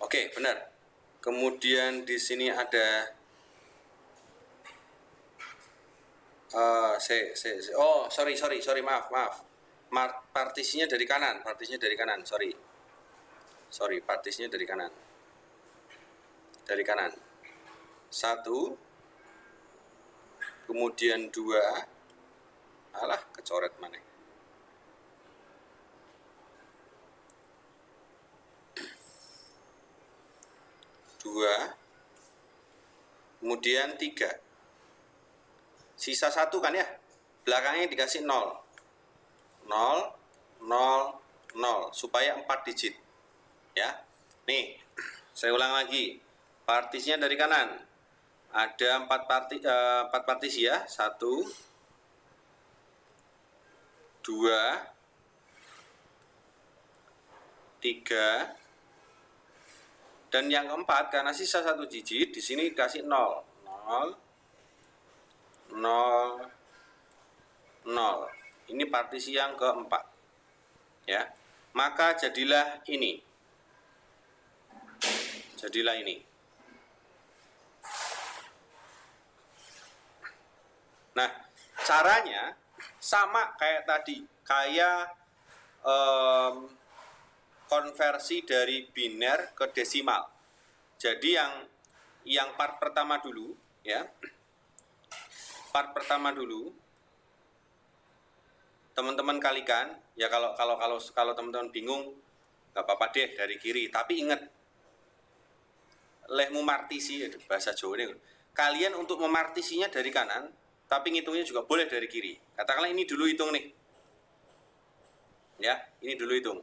A: Oke, benar. Kemudian di sini ada sorry, maaf. Partisinya dari kanan, sorry, partisinya dari kanan. 1, kemudian 2, kecoret mana? 2, kemudian 3. Sisa 1 kan ya? Belakangnya dikasih 0. 0, 0, supaya 4 digit. Ya. Nih, saya ulang lagi. Partisinya dari kanan. Ada 4 partisi ya. 1, 2, 3, dan yang keempat karena sisa 1 digit di sini dikasih 0. 0, 0. Ini partisi yang keempat. Ya. Maka jadilah ini. Nah, caranya sama kayak tadi, kayak konversi dari biner ke desimal. Jadi yang part pertama dulu, ya. Part pertama dulu teman-teman kalikan, ya kalau teman-teman bingung nggak apa-apa deh dari kiri, tapi ingat lehmu martisi, bahasa Jawa ini, kalian untuk memartisinya dari kanan, tapi ngitungnya juga boleh dari kiri. Katakanlah ini dulu hitung nih, ya, ini dulu hitung.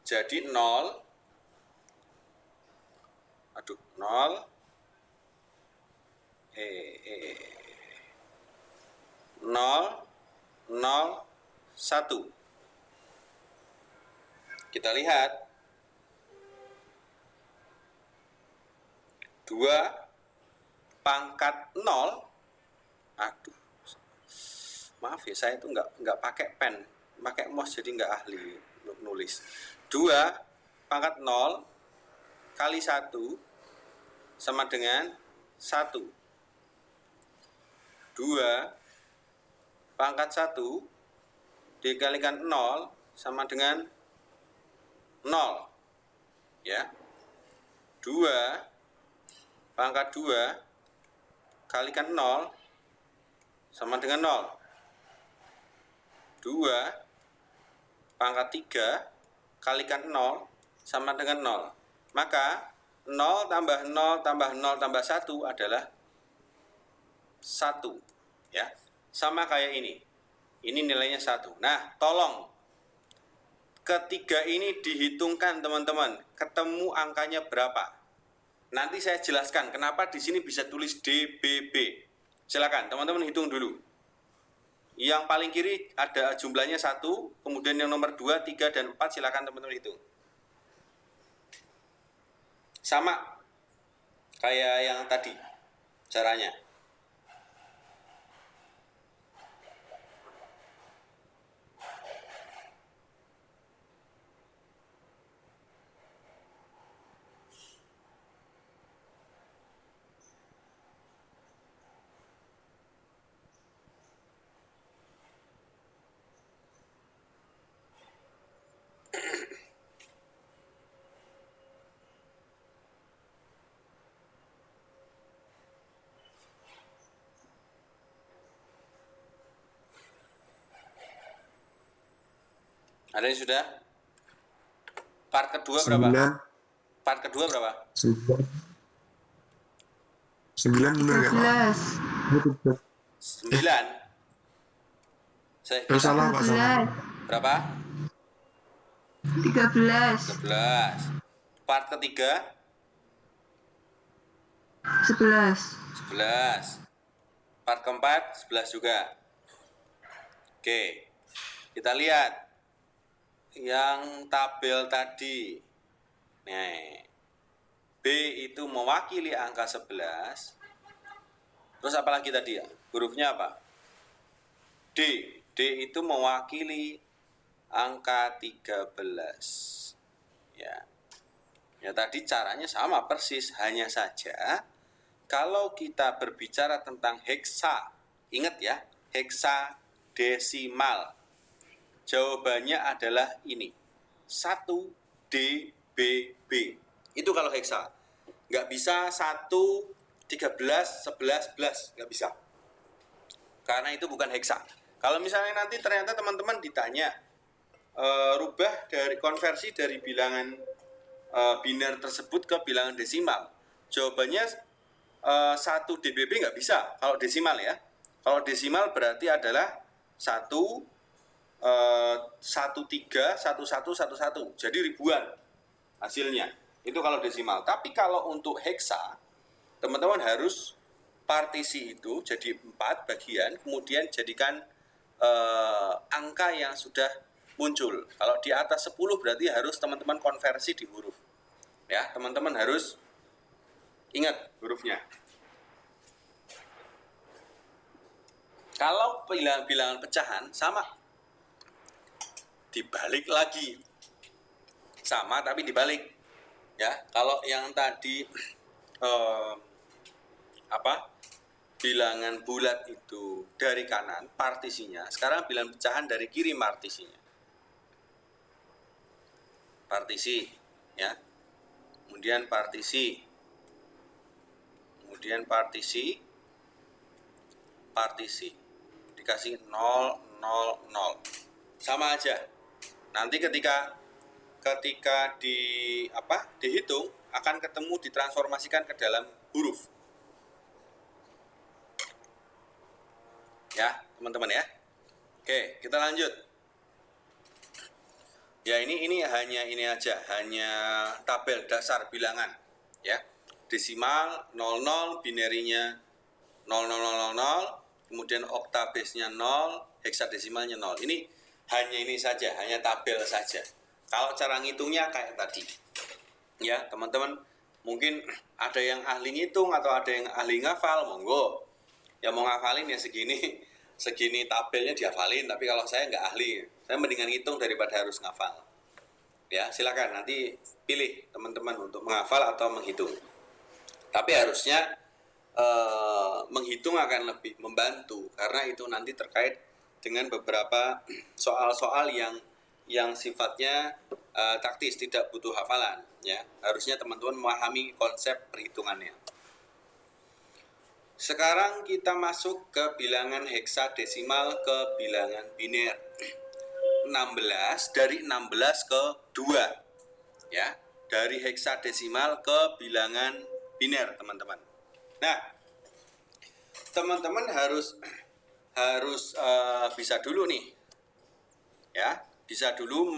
A: Jadi 0, 1. Kita lihat 2 pangkat 0. Maaf ya, saya itu nggak pakai pen, pakai mouse, jadi nggak ahli nulis. 2 pangkat 0 kali 1 sama dengan 1. 2 pangkat 1 dikalikan 0 sama dengan 0. Ya. 2 pangkat 2 kalikan 0 sama dengan 0. 2 pangkat 3 kalikan 0 sama dengan 0. Maka 0 tambah 0 tambah 0 tambah 1 adalah 1. Ya, sama kayak ini. Ini nilainya 1. Nah, tolong ketiga ini dihitungkan teman-teman, ketemu angkanya berapa? Nanti saya jelaskan kenapa di sini bisa tulis DBB. Silakan teman-teman hitung dulu. Yang paling kiri ada jumlahnya 1, kemudian yang nomor 2, 3, dan 4 silakan teman-teman hitung. Sama kayak yang tadi caranya. Ada yang sudah? Part kedua berapa?
B: 9.
A: Part kedua berapa?
B: 9 bener kan?
C: 13.
A: 9. Saya
B: Salah Pak, salah.
C: 13.
A: berapa?
C: 13.
A: 11. Part ketiga
C: 11.
A: 11. Part keempat 11 juga. Oke. Kita lihat yang tabel tadi. Nih. B itu mewakili angka 11. Terus apa lagi tadi ya? Hurufnya apa? D. D itu mewakili angka 13. Ya. Ya tadi caranya sama persis, hanya saja kalau kita berbicara tentang heksa, ingat ya, heksadesimal. Jawabannya adalah ini. 1 DBB. Itu kalau heksa. Nggak bisa 1 13 11 11, nggak bisa. Karena itu bukan heksa. Kalau misalnya nanti ternyata teman-teman ditanya rubah dari konversi dari bilangan biner tersebut ke bilangan desimal, jawabannya 1 DBB nggak bisa kalau desimal ya. Kalau desimal berarti adalah 1 13 11 11, jadi ribuan hasilnya. Itu kalau desimal. Tapi kalau untuk heksa, teman-teman harus partisi itu jadi 4 bagian, kemudian jadikan angka yang sudah muncul. Kalau di atas 10 berarti harus teman-teman konversi di huruf. Ya, teman-teman harus ingat hurufnya. Kalau bilangan pecahan sama, dibalik lagi, sama tapi dibalik. Ya, kalau yang tadi bilangan bulat itu dari kanan partisinya, sekarang bilangan pecahan dari kiri partisinya. Partisi, ya. Kemudian partisi. Kemudian partisi. Dikasih 0 0 0. Sama aja. Nanti ketika dihitung akan ketemu ditransformasikan ke dalam huruf. Ya, teman-teman ya. Oke, kita lanjut. Ya, ini hanya ini aja, hanya tabel dasar bilangan, ya. Desimal 00, binerinya 00000, kemudian oktabase-nya 0, heksadesimalnya 0. Ini hanya ini saja, hanya tabel saja. Kalau cara ngitungnya kayak tadi. Ya, teman-teman mungkin ada yang ahli ngitung atau ada yang ahli ngafal, monggo. Ya mau ngafalin ya segini tabelnya dihafalin, tapi kalau saya nggak ahli, saya mendingan ngitung daripada harus ngafal. Ya, silakan nanti pilih teman-teman untuk menghafal atau menghitung. Tapi harusnya menghitung akan lebih membantu karena itu nanti terkait dengan beberapa soal-soal yang sifatnya taktis, tidak butuh hafalan, ya. Harusnya teman-teman memahami konsep perhitungannya. Sekarang kita masuk ke bilangan heksadesimal ke bilangan biner. 16 dari 16 ke 2. Ya, dari heksadesimal ke bilangan biner, teman-teman. Nah, teman-teman harus bisa dulu nih, ya, bisa dulu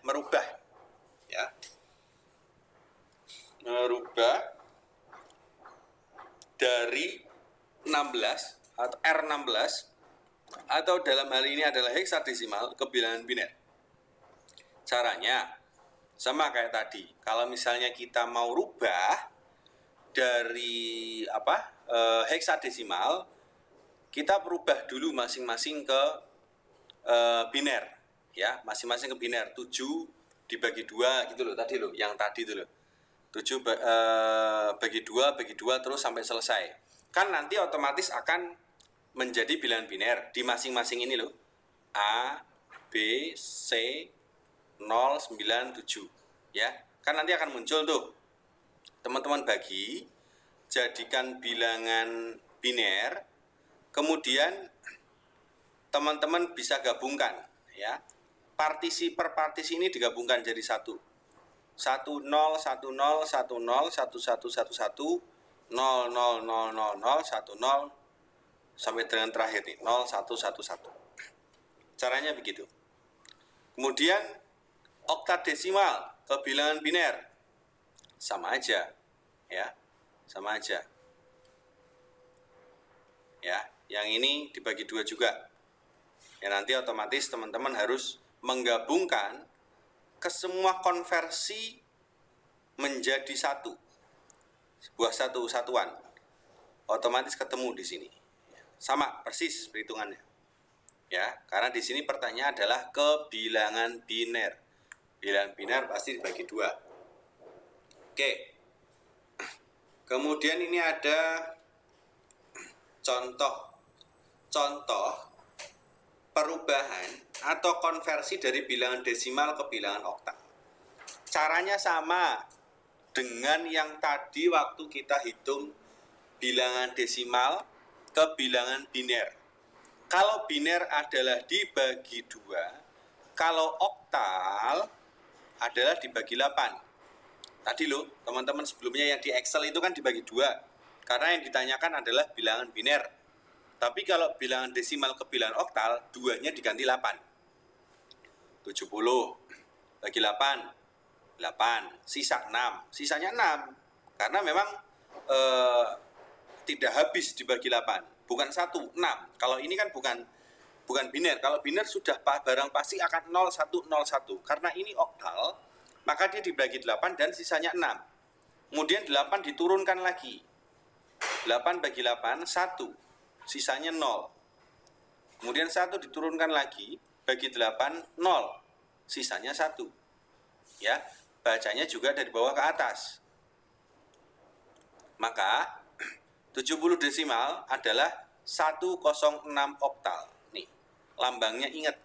A: merubah, ya, merubah dari 16 atau R16 atau dalam hal ini adalah heksadesimal ke bilangan biner. Caranya sama kayak tadi. Kalau misalnya kita mau rubah dari heksadesimal, kita berubah dulu masing-masing ke biner, ya, masing-masing ke biner. 7 dibagi 2 gitu loh tadi loh, yang tadi itu loh. 7 bagi 2 terus sampai selesai. Kan nanti otomatis akan menjadi bilangan biner di masing-masing ini loh. A, B, C, 0, 9, 7. Ya, kan nanti akan muncul tuh. Teman-teman bagi, jadikan bilangan biner, kemudian teman-teman bisa gabungkan, ya. Partisi per partisi ini digabungkan jadi satu. 1 0 1 0 1 0 1 1 1 1 1 0 0 0 0 0 1 0 sampai dengan terakhir nih 0 1 1 1. Caranya begitu. Kemudian oktadesimal ke bilangan biner sama aja, ya, sama aja. Ya, yang ini dibagi 2 juga. Ya, nanti otomatis teman-teman harus menggabungkan ke semua konversi menjadi satu, sebuah satuan, otomatis ketemu di sini, sama persis perhitungannya, ya, karena di sini pertanyaan adalah ke bilangan biner. Bilangan biner pasti dibagi 2. Oke, kemudian ini ada contoh perubahan atau konversi dari bilangan desimal ke bilangan okta. Caranya sama dengan yang tadi waktu kita hitung bilangan desimal ke bilangan biner. Kalau biner adalah dibagi 2, kalau oktal adalah dibagi 8. Tadi loh, teman-teman sebelumnya yang di Excel itu kan dibagi 2, karena yang ditanyakan adalah bilangan biner. Tapi kalau bilangan desimal ke bilangan oktal, 2-nya diganti 8. 70 bagi 8, 8, sisa 6, sisanya 6. Karena memang tidak habis dibagi 8, bukan 1, 6. Kalau ini kan bukan biner. Kalau biner sudah barang pasti akan 0, 1, 0, 1. Karena ini oktal, maka dia dibagi 8 dan sisanya 6. Kemudian 8 diturunkan lagi. 8 bagi 8, 1. Sisanya 0. Kemudian 1 diturunkan lagi, bagi 8, 0. Sisanya 1. Ya, bacanya juga dari bawah ke atas. Maka 70 desimal adalah 106 oktal. Nih, lambangnya ingat.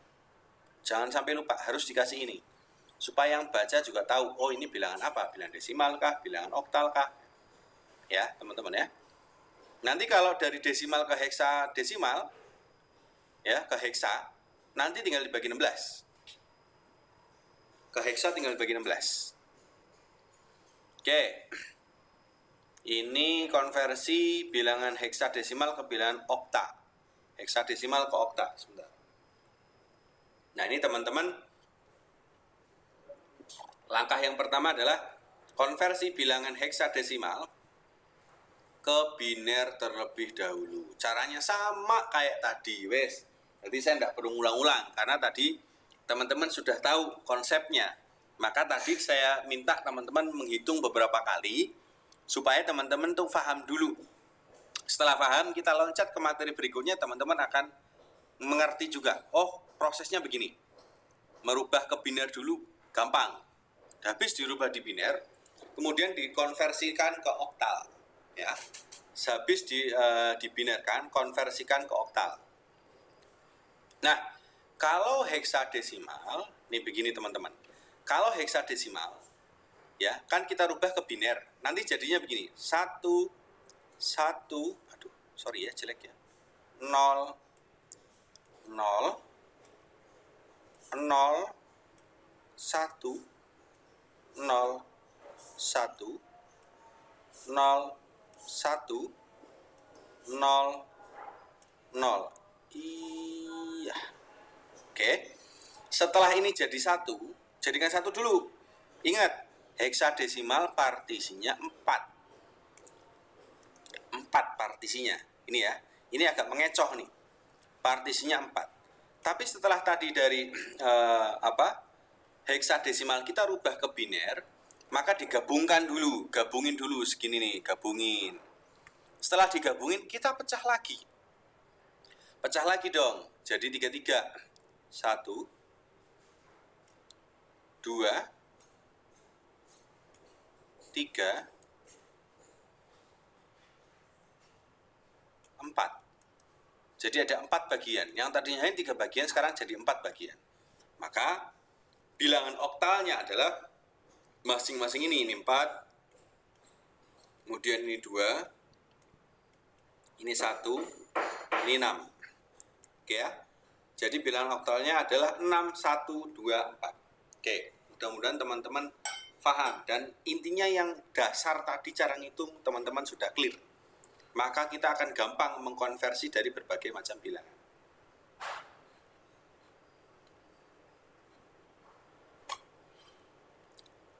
A: Jangan sampai lupa, harus dikasih ini. Supaya yang baca juga tahu, oh ini bilangan apa? Bilangan desimal kah? Bilangan oktal kah? Ya, teman-teman ya. Nanti kalau dari desimal ke heksadesimal, ya, ke heksa, nanti tinggal dibagi 16. Ke heksa tinggal dibagi 16. Oke. Ini konversi bilangan heksadesimal ke bilangan okta. Heksadesimal ke okta, sebentar. Nah, ini teman-teman, langkah yang pertama adalah konversi bilangan heksadesimal ke biner terlebih dahulu. Caranya sama kayak tadi, wes. Jadi saya tidak perlu ngulang-ulang karena tadi teman-teman sudah tahu konsepnya. Maka tadi saya minta teman-teman menghitung beberapa kali supaya teman-teman tuh paham dulu. Setelah paham, kita loncat ke materi berikutnya, teman-teman akan mengerti juga. Oh, prosesnya begini. Merubah ke biner dulu gampang. Habis dirubah di biner, kemudian dikonversikan ke oktal. Ya, habis dibinerkan, konversikan ke oktal. Nah, kalau heksadesimal, ini begini teman-teman. Kalau heksadesimal, ya kan kita rubah ke biner. Nanti jadinya begini, 1, 1, aduh, sorry ya, jelek ya. 0, 0, 0, 1, 1, 0, 1, 0, 1, 0, 0. Iya. Oke. Setelah ini jadi 1, jadikan 1 dulu. Ingat, heksadesimal partisinya 4. 4 partisinya. Ini ya. Ini agak mengecoh nih. Partisinya 4. Tapi setelah tadi dari heksadesimal kita rubah ke biner, maka digabungkan dulu, gabungin dulu segini nih, gabungin. Setelah digabungin kita pecah lagi. Pecah lagi dong. Jadi 33. 1, 2, 3, 4. Jadi ada 4 bagian. Yang tadinya hanya 3 bagian, sekarang jadi 4 bagian. Maka bilangan oktalnya adalah masing-masing ini 4, kemudian ini 2, ini 1, ini 6. Oke ya. Jadi bilangan oktalnya adalah 6, 1, 2, 4. Oke, mudah-mudahan teman-teman paham. Dan intinya yang dasar tadi cara ngitung teman-teman sudah clear. Maka kita akan gampang mengkonversi dari berbagai macam bilangan.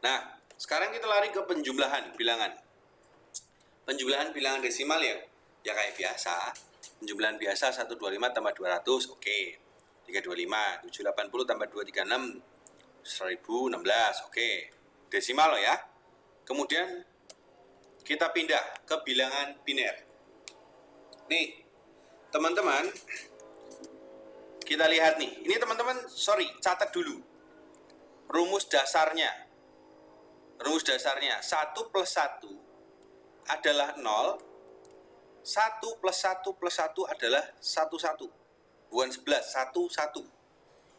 A: Nah, sekarang kita lari ke penjumlahan bilangan. Penjumlahan bilangan desimal ya kayak biasa. Penjumlahan biasa 125 tambah 200, oke. 325, 780 tambah 236, 1016, oke. Desimal loh ya. Kemudian kita pindah ke bilangan biner. Nih, teman-teman, kita lihat nih. Ini teman-teman, catat dulu. Rumus dasarnya. Rumus dasarnya 1 plus 1 adalah 0. 1 plus 1 plus 1 adalah 1, 1. Bukan 11, 1, 1.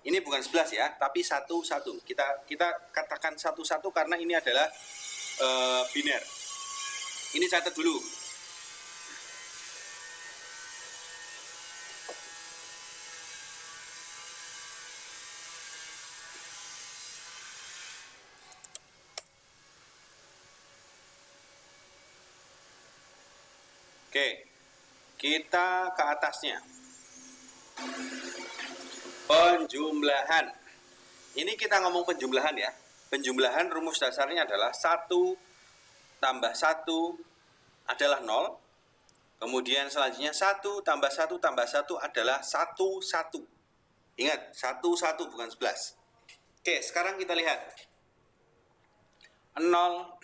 A: Ini bukan 11 ya, tapi 1, 1. Kita katakan 1, 1 karena ini adalah biner. Ini catat dulu. Oke, kita ke atasnya. Penjumlahan. Ini kita ngomong penjumlahan ya. Penjumlahan rumus dasarnya adalah 1 tambah 1 adalah 0. Kemudian selanjutnya 1 tambah 1 tambah 1 adalah 1, 1. Ingat, 1, 1 bukan 11. Oke, sekarang kita lihat. 0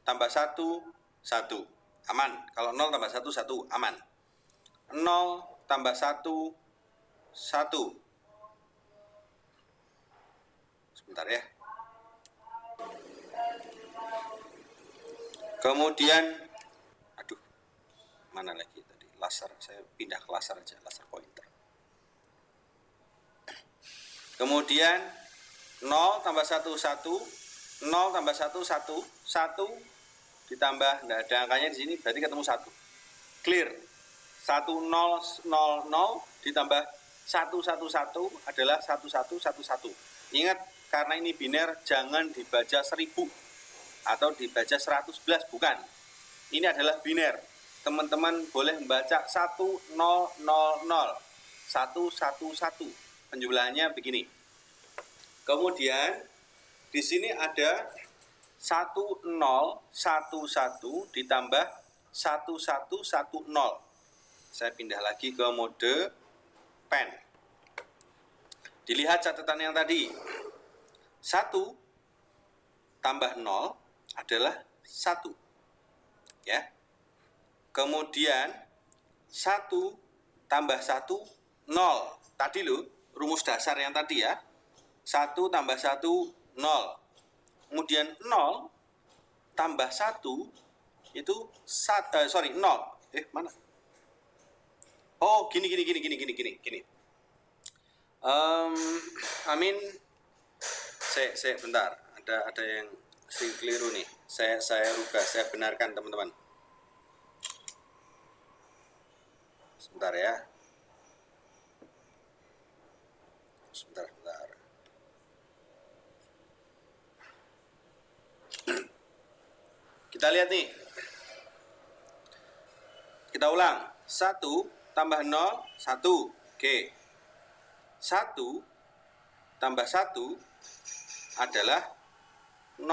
A: tambah 1, 1. Aman. Kalau 0 tambah 1, 1. Aman. 0 tambah 1, 1. Sebentar ya. Kemudian, aduh, mana lagi tadi? Laser, saya pindah ke laser aja, laser pointer. Kemudian, 0 tambah 1, 1. 0 tambah 1, 1. 1 ditambah, nggak ada angkanya di sini, berarti ketemu 1. Clear. 1, 0, 0, 0 ditambah 1, 1, 1 adalah 1, 1, 1, 1. Ingat, karena ini biner, jangan dibaca 1000 atau dibaca 111, bukan. Ini adalah biner. Teman-teman boleh membaca 1, 0, 0, 0, 1, 1, 1. Penjumlahannya begini. Kemudian di sini ada 1, 0, 1, 1 ditambah 1, 1, 1, 0. Saya pindah lagi ke mode pen. Dilihat catatan yang tadi. 1 tambah 0 adalah 1. Ya. Kemudian 1 tambah 1, 0. Tadi loh, rumus dasar yang tadi ya. 1 tambah 1, 0. Kemudian 0 tambah 1 itu 0. Mana? Oh, gini. Amin. Saya bentar. Ada yang keliru nih. Saya rubah, saya benarkan teman-teman. Sebentar ya. Sebentar. Kita lihat nih. Kita ulang. 1 tambah 0, 1. Oke. 1 tambah 1 adalah 0.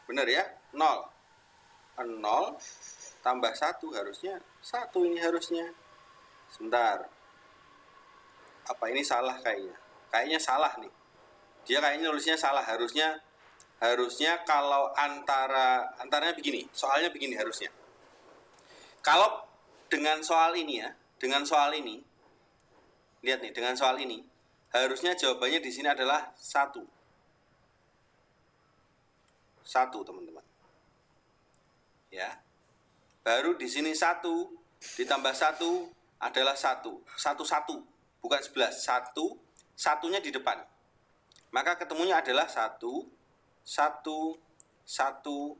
A: Benar ya? 0. 0 tambah 1 harusnya 1 ini harusnya. Sebentar. Apa ini salah kayaknya? Kayaknya salah nih. Dia kayaknya nulisnya salah. Harusnya kalau antaranya begini. Soalnya begini harusnya. Kalau dengan soal ini ya, dengan soal ini, lihat nih, dengan soal ini, harusnya jawabannya di sini adalah 1. 1, teman-teman. Ya. Baru di sini 1 ditambah 1 adalah 1. 1, bukan 11. 1, satunya di depan. Maka ketemunya adalah 1, 1, 1,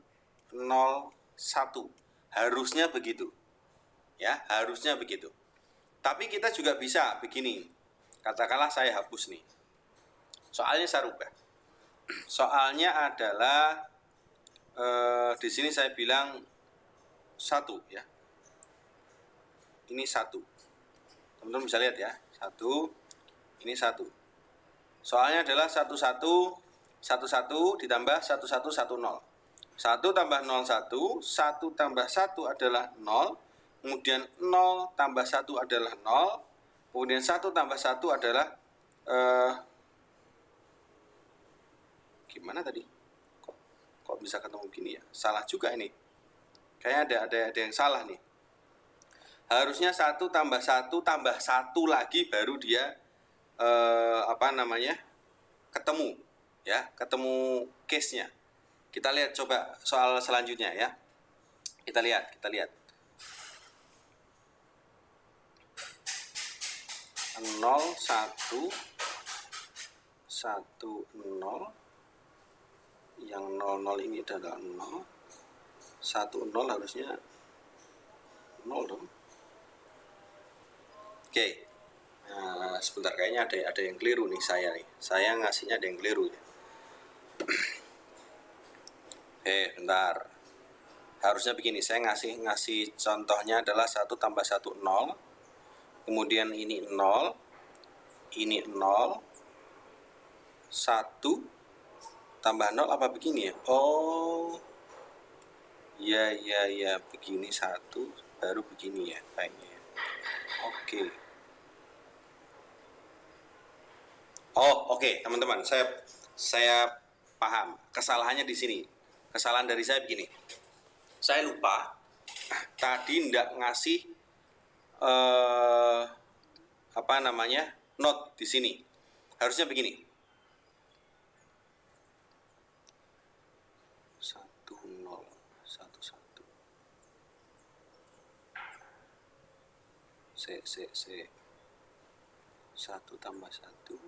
A: 0, 1. Harusnya begitu. Ya, harusnya begitu. Tapi kita juga bisa begini. Katakanlah saya hapus nih. Soalnya saya rubah. Soalnya adalah di sini saya bilang 1 ya. Ini 1. Teman-teman bisa lihat ya. 1, ini 1. Soalnya adalah 1, 1, 1, 1 ditambah 1, 1, 1, 0. 1 tambah 0, 1. 1 tambah 1 adalah 0. Kemudian 0 tambah 1 adalah 0. Kemudian 1 tambah 1 adalah gimana tadi? Kok bisa ketemu gini ya? Salah juga ini. Kayaknya ada yang salah nih. Harusnya 1 tambah 1 tambah 1 lagi baru dia ketemu ya, ketemu case-nya. Kita lihat coba soal selanjutnya ya. Kita lihat. 0, 1, 1, 0. Yang 0, ini adalah 0. 1, 0 harusnya 0 dong. Oke. Nah, sebentar, kayaknya ada yang keliru nih saya nih. Saya ngasihnya ada yang keliru ya. Bentar. Harusnya begini, saya ngasih contohnya adalah 1 tambah 1 0. Kemudian ini 0. Ini 0. 1 tambah 0 apa begini ya? Oh. Ya, begini 1 baru begini ya kayaknya. Oke. Oh, oke, teman-teman. Saya paham. Kesalahannya di sini. Kesalahan dari saya begini. Saya lupa tadi ndak ngasih note di sini. Harusnya begini. 1, 0, 1, 1. Se. 1 tambah 1 0.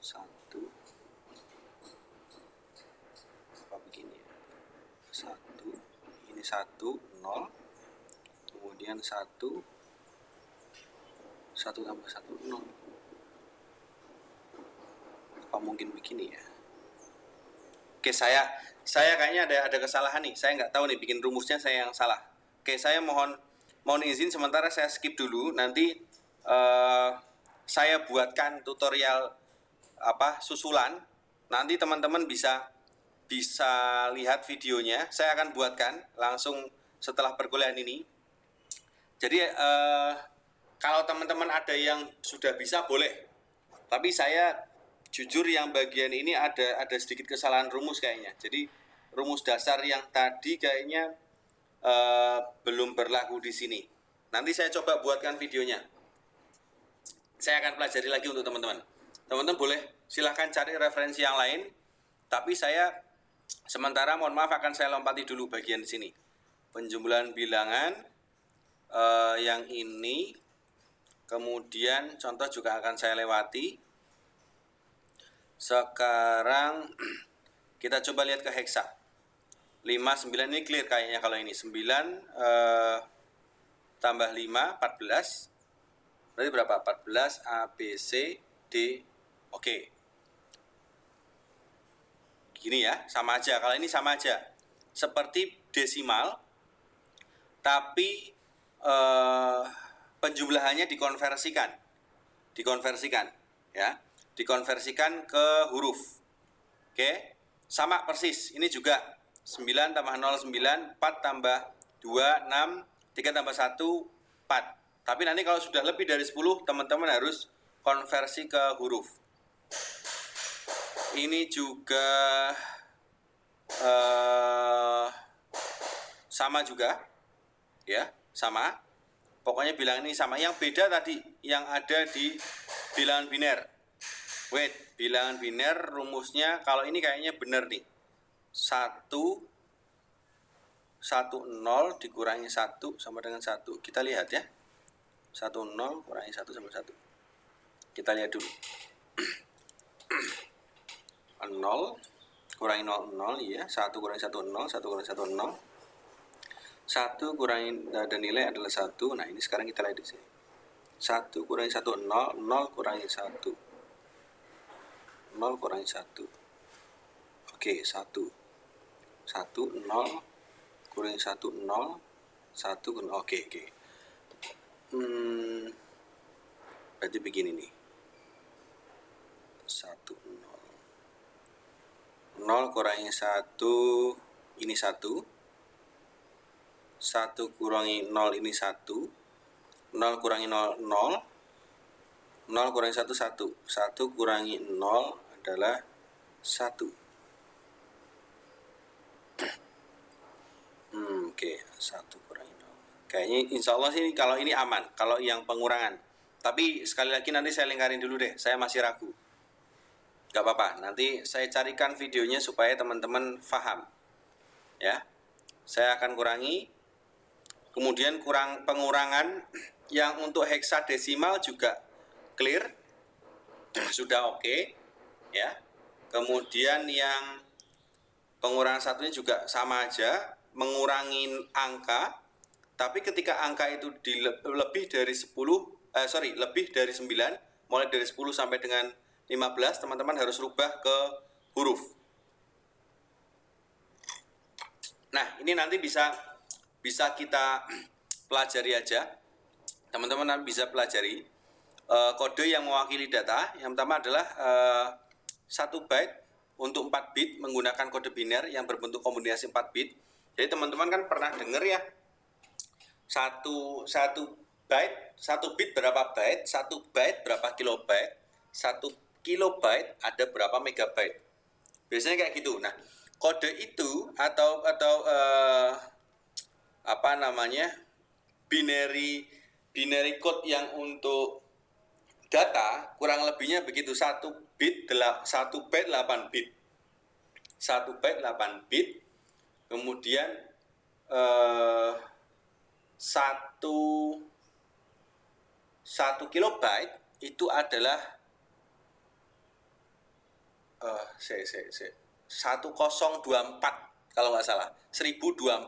A: 1 apa begini ya? 1 ini 1 0. Kemudian 1 tambah 1 0. Apa mungkin begini ya? Oke, saya kayaknya ada kesalahan nih. Saya nggak tahu nih, bikin rumusnya saya yang salah. Oke, saya mohon izin sementara saya skip dulu. Nanti saya buatkan tutorial susulan. Nanti teman-teman bisa lihat videonya. Saya akan buatkan langsung setelah perkuliahan ini. Jadi kalau teman-teman ada yang sudah bisa boleh. Tapi saya jujur yang bagian ini ada sedikit kesalahan rumus kayaknya. Jadi rumus dasar yang tadi kayaknya belum berlaku di sini. Nanti saya coba buatkan videonya. Saya akan pelajari lagi untuk teman-teman. Teman-teman boleh silahkan cari referensi yang lain. Tapi saya sementara mohon maaf akan saya lompati dulu bagian di sini. Penjumlahan bilangan yang ini. Kemudian contoh juga akan saya lewati. Sekarang kita coba lihat ke heksa. 5, 9 ini clear kayaknya kalau ini. 9 tambah 5, 14. Berarti berapa? 14 A, B, C, D. Oke. Gini ya, sama aja. Kalau ini sama aja. seperti desimal, tapi penjumlahannya dikonversikan ya, dikonversikan ke huruf. Oke, sama persis. Ini juga 9 tambah 0 9, 4 tambah 2 6, 3 tambah 1 4. Tapi nanti kalau sudah lebih dari 10, teman-teman harus konversi ke huruf. Ini juga sama juga ya, sama. Pokoknya bilangan ini sama. Yang beda tadi yang ada di bilangan biner. Bilangan biner rumusnya kalau ini kayaknya benar nih. 1 0 dikurangi 1 sama dengan 1. Kita lihat ya. 1 0 kurangi 1 sama 1. Kita lihat dulu. 0 kurangi 0 0 ya. 1 kurangi 1 0, 1 kurangi 1 0. 1 kurangi dan nilai adalah 1. Nah, ini sekarang kita lihat di sini. 1 kurangi 1 0, 0 kurangi 1. 0 kurangi 1. Oke, 1. 1 0 kurangi 1 0. 1 kurangi oke. Berarti begini nih. 1 0. 0 kurangi 1 ini 1. 1 kurangi 0 ini 1. 0 kurangi 0 0. 0 kurangi 1 1. 1 kurangi 0 adalah 1. Oke, 1 kurangi 0. Kayaknya insya Allah sih kalau ini aman, kalau yang pengurangan. Tapi sekali lagi nanti saya lingkarin dulu deh, saya masih ragu. Gak apa-apa, nanti saya carikan videonya supaya teman-teman paham. Ya, saya akan kurangi. Kemudian pengurangan yang untuk heksadesimal juga clear, sudah oke, ya. Kemudian yang pengurangan satunya juga sama aja, mengurangi angka, tapi ketika angka itu lebih dari 10, lebih dari 9, mulai dari 10 sampai dengan 15, teman-teman harus rubah ke huruf. Nah, ini nanti bisa kita pelajari aja. Teman-teman bisa pelajari kode yang mewakili data. Yang pertama adalah 1 byte untuk 4 bit menggunakan kode biner yang berbentuk kombinasi 4 bit. Jadi teman-teman kan pernah dengar ya, 1 byte, 1 bit berapa byte, 1 byte berapa kilobyte, 1 kilobyte ada berapa megabyte. Biasanya kayak gitu. Nah, kode itu atau binary code yang untuk data kurang lebihnya begitu. 1 byte 8 bit. 1 byte 8 bit. Kemudian 1 kilobyte itu adalah 1024 kalau nggak salah, 1024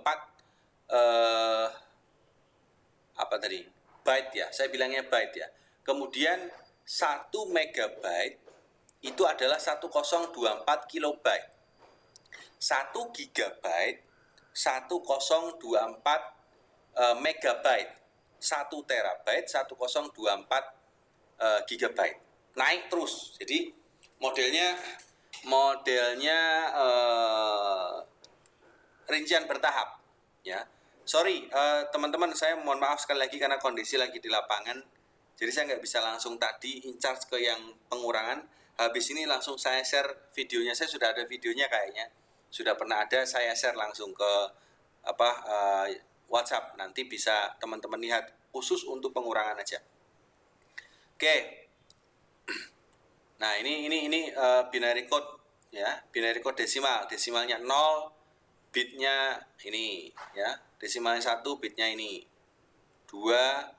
A: byte ya, saya bilangnya byte ya. Kemudian 1 megabyte itu adalah 1024 kilobyte. 1 gigabyte 1024 megabyte. 1 terabyte 1024 gigabyte. Naik terus. Jadi modelnya rincian bertahap ya. Sorry teman-teman, saya mohon maaf sekali lagi karena kondisi lagi di lapangan, jadi saya nggak bisa langsung tadi in charge ke yang pengurangan. Habis ini langsung saya share videonya. Saya sudah ada videonya kayaknya, sudah pernah ada, saya share langsung ke WhatsApp. Nanti bisa teman-teman lihat khusus untuk pengurangan aja. Oke. Nah, ini binary code ya, binary code desimalnya 0, bitnya ini ya, desimalnya 1, bitnya ini 2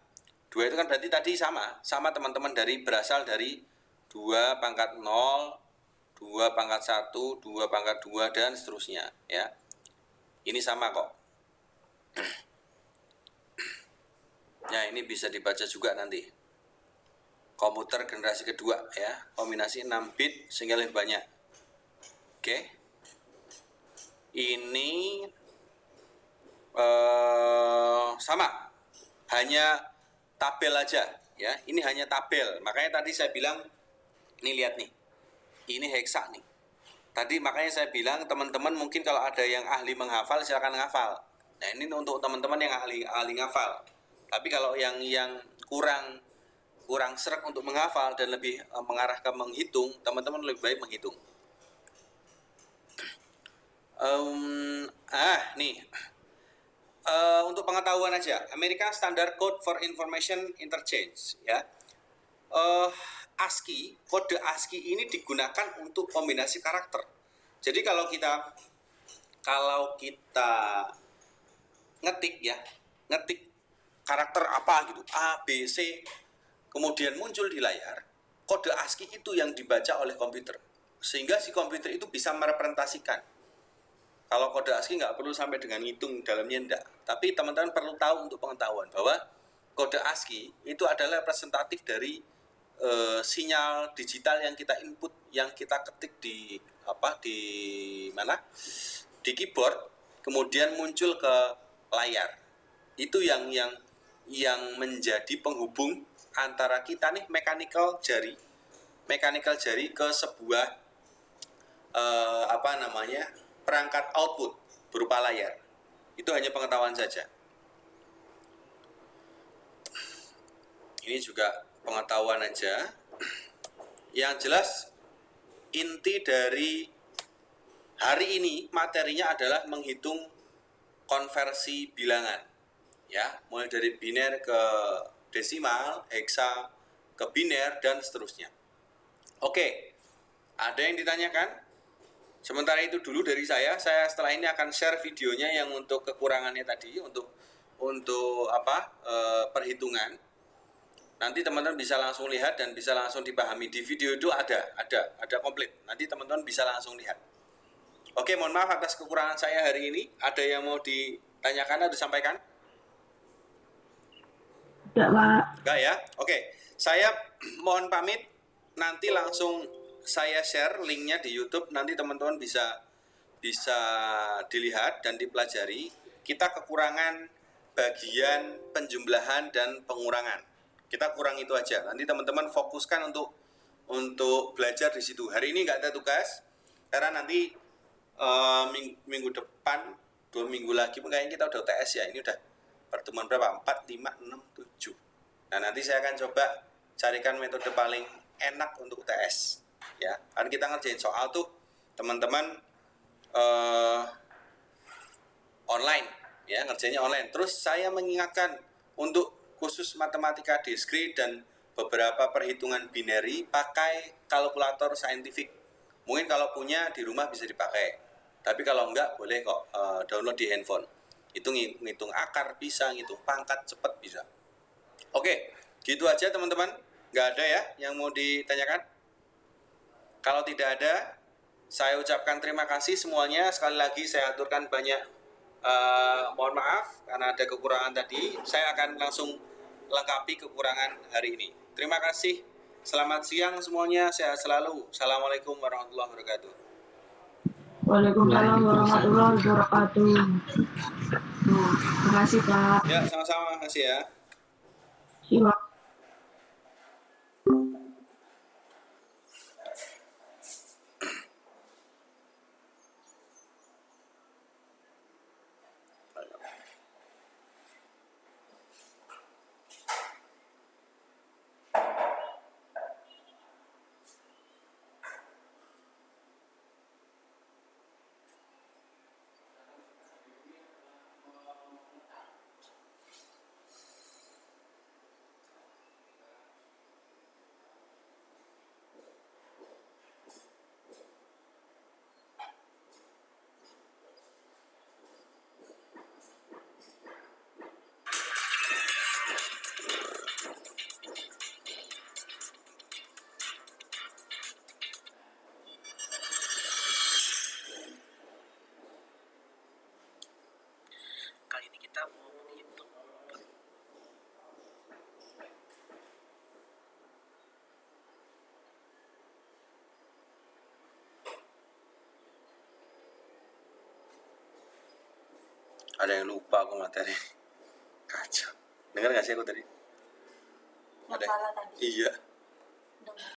A: itu kan berarti tadi sama teman-teman, berasal dari 2 pangkat 0, 2 pangkat 1, 2 pangkat 2 dan seterusnya ya. Ini sama kok. Nah, ini bisa dibaca juga nanti. Komputer generasi kedua ya, kombinasi 6 bit sehingga lebih banyak. Oke. ini sama, hanya tabel aja ya. Ini hanya tabel. Makanya tadi saya bilang, nih lihat nih, ini heksa nih. Tadi makanya saya bilang teman-teman mungkin kalau ada yang ahli menghafal silakan menghafal. Nah ini untuk teman-teman yang ahli menghafal. Tapi kalau yang kurang sreg untuk menghafal dan lebih mengarah ke menghitung, teman-teman lebih baik menghitung. Nih. Untuk pengetahuan aja, American Standard Code for Information Interchange ya. ASCII, kode ASCII ini digunakan untuk kombinasi karakter. Jadi kalau kita ngetik karakter apa gitu, A, B, C, kemudian muncul di layar, kode ASCII itu yang dibaca oleh komputer, sehingga si komputer itu bisa merepresentasikan. Kalau kode ASCII nggak perlu sampai dengan ngitung dalamnya, enggak. Tapi teman-teman perlu tahu untuk pengetahuan bahwa kode ASCII itu adalah representatif dari sinyal digital yang kita input, yang kita ketik di keyboard, kemudian muncul ke layar. Itu yang menjadi penghubung antara kita nih mechanical jari ke sebuah perangkat output berupa layar. Itu hanya pengetahuan saja. Ini juga pengetahuan aja. Yang jelas inti dari hari ini materinya adalah menghitung konversi bilangan. Ya, mulai dari biner ke desimal, heksa ke biner dan seterusnya. Oke. Ada yang ditanyakan? Sementara itu dulu dari saya setelah ini akan share videonya yang untuk kekurangannya tadi, untuk perhitungan. Nanti teman-teman bisa langsung lihat dan bisa langsung dipahami. Di video itu ada komplit. Nanti teman-teman bisa langsung lihat. Oke, mohon maaf atas kekurangan saya hari ini. Ada yang mau ditanyakan atau disampaikan?
C: Tidak, Pak.
A: Enggak ya? Oke. Saya mohon pamit. Nanti langsung saya share linknya di YouTube. Nanti teman-teman bisa dilihat dan dipelajari. Kita kekurangan bagian penjumlahan dan pengurangan. Kita kurang itu aja. Nanti teman-teman fokuskan untuk belajar di situ. Hari ini nggak ada tugas karena nanti minggu depan 2 minggu lagi kayaknya kita udah UTS ya. Ini udah pertemuan berapa? 4, 5, 6, 7. Nah nanti saya akan coba carikan metode paling enak untuk UTS. Ya, kan kita ngerjain soal tuh teman-teman online, ya ngerjainnya online. Terus saya mengingatkan untuk khusus matematika diskrit dan beberapa perhitungan binary pakai kalkulator saintifik. Mungkin kalau punya di rumah bisa dipakai. Tapi kalau enggak boleh kok download di handphone. Itu ngitung akar bisa, ngitung pangkat cepet bisa. Oke, gitu aja teman-teman. Nggak ada ya yang mau ditanyakan? Kalau tidak ada, saya ucapkan terima kasih semuanya. Sekali lagi saya aturkan banyak mohon maaf karena ada kekurangan tadi. Saya akan langsung lengkapi kekurangan hari ini. Terima kasih. Selamat siang semuanya. Sehat selalu. Assalamualaikum warahmatullahi wabarakatuh.
C: Waalaikumsalam warahmatullahi wabarakatuh. Terima kasih, Pak.
A: Ya, sama-sama. Terima kasih ya.
C: Siap.
A: Ada yang lupa aku materi. Kacau. Dengar nggak sih aku tadi?
D: Yang
A: Ada.
D: salah tadi.
A: Iya.
D: Dengar.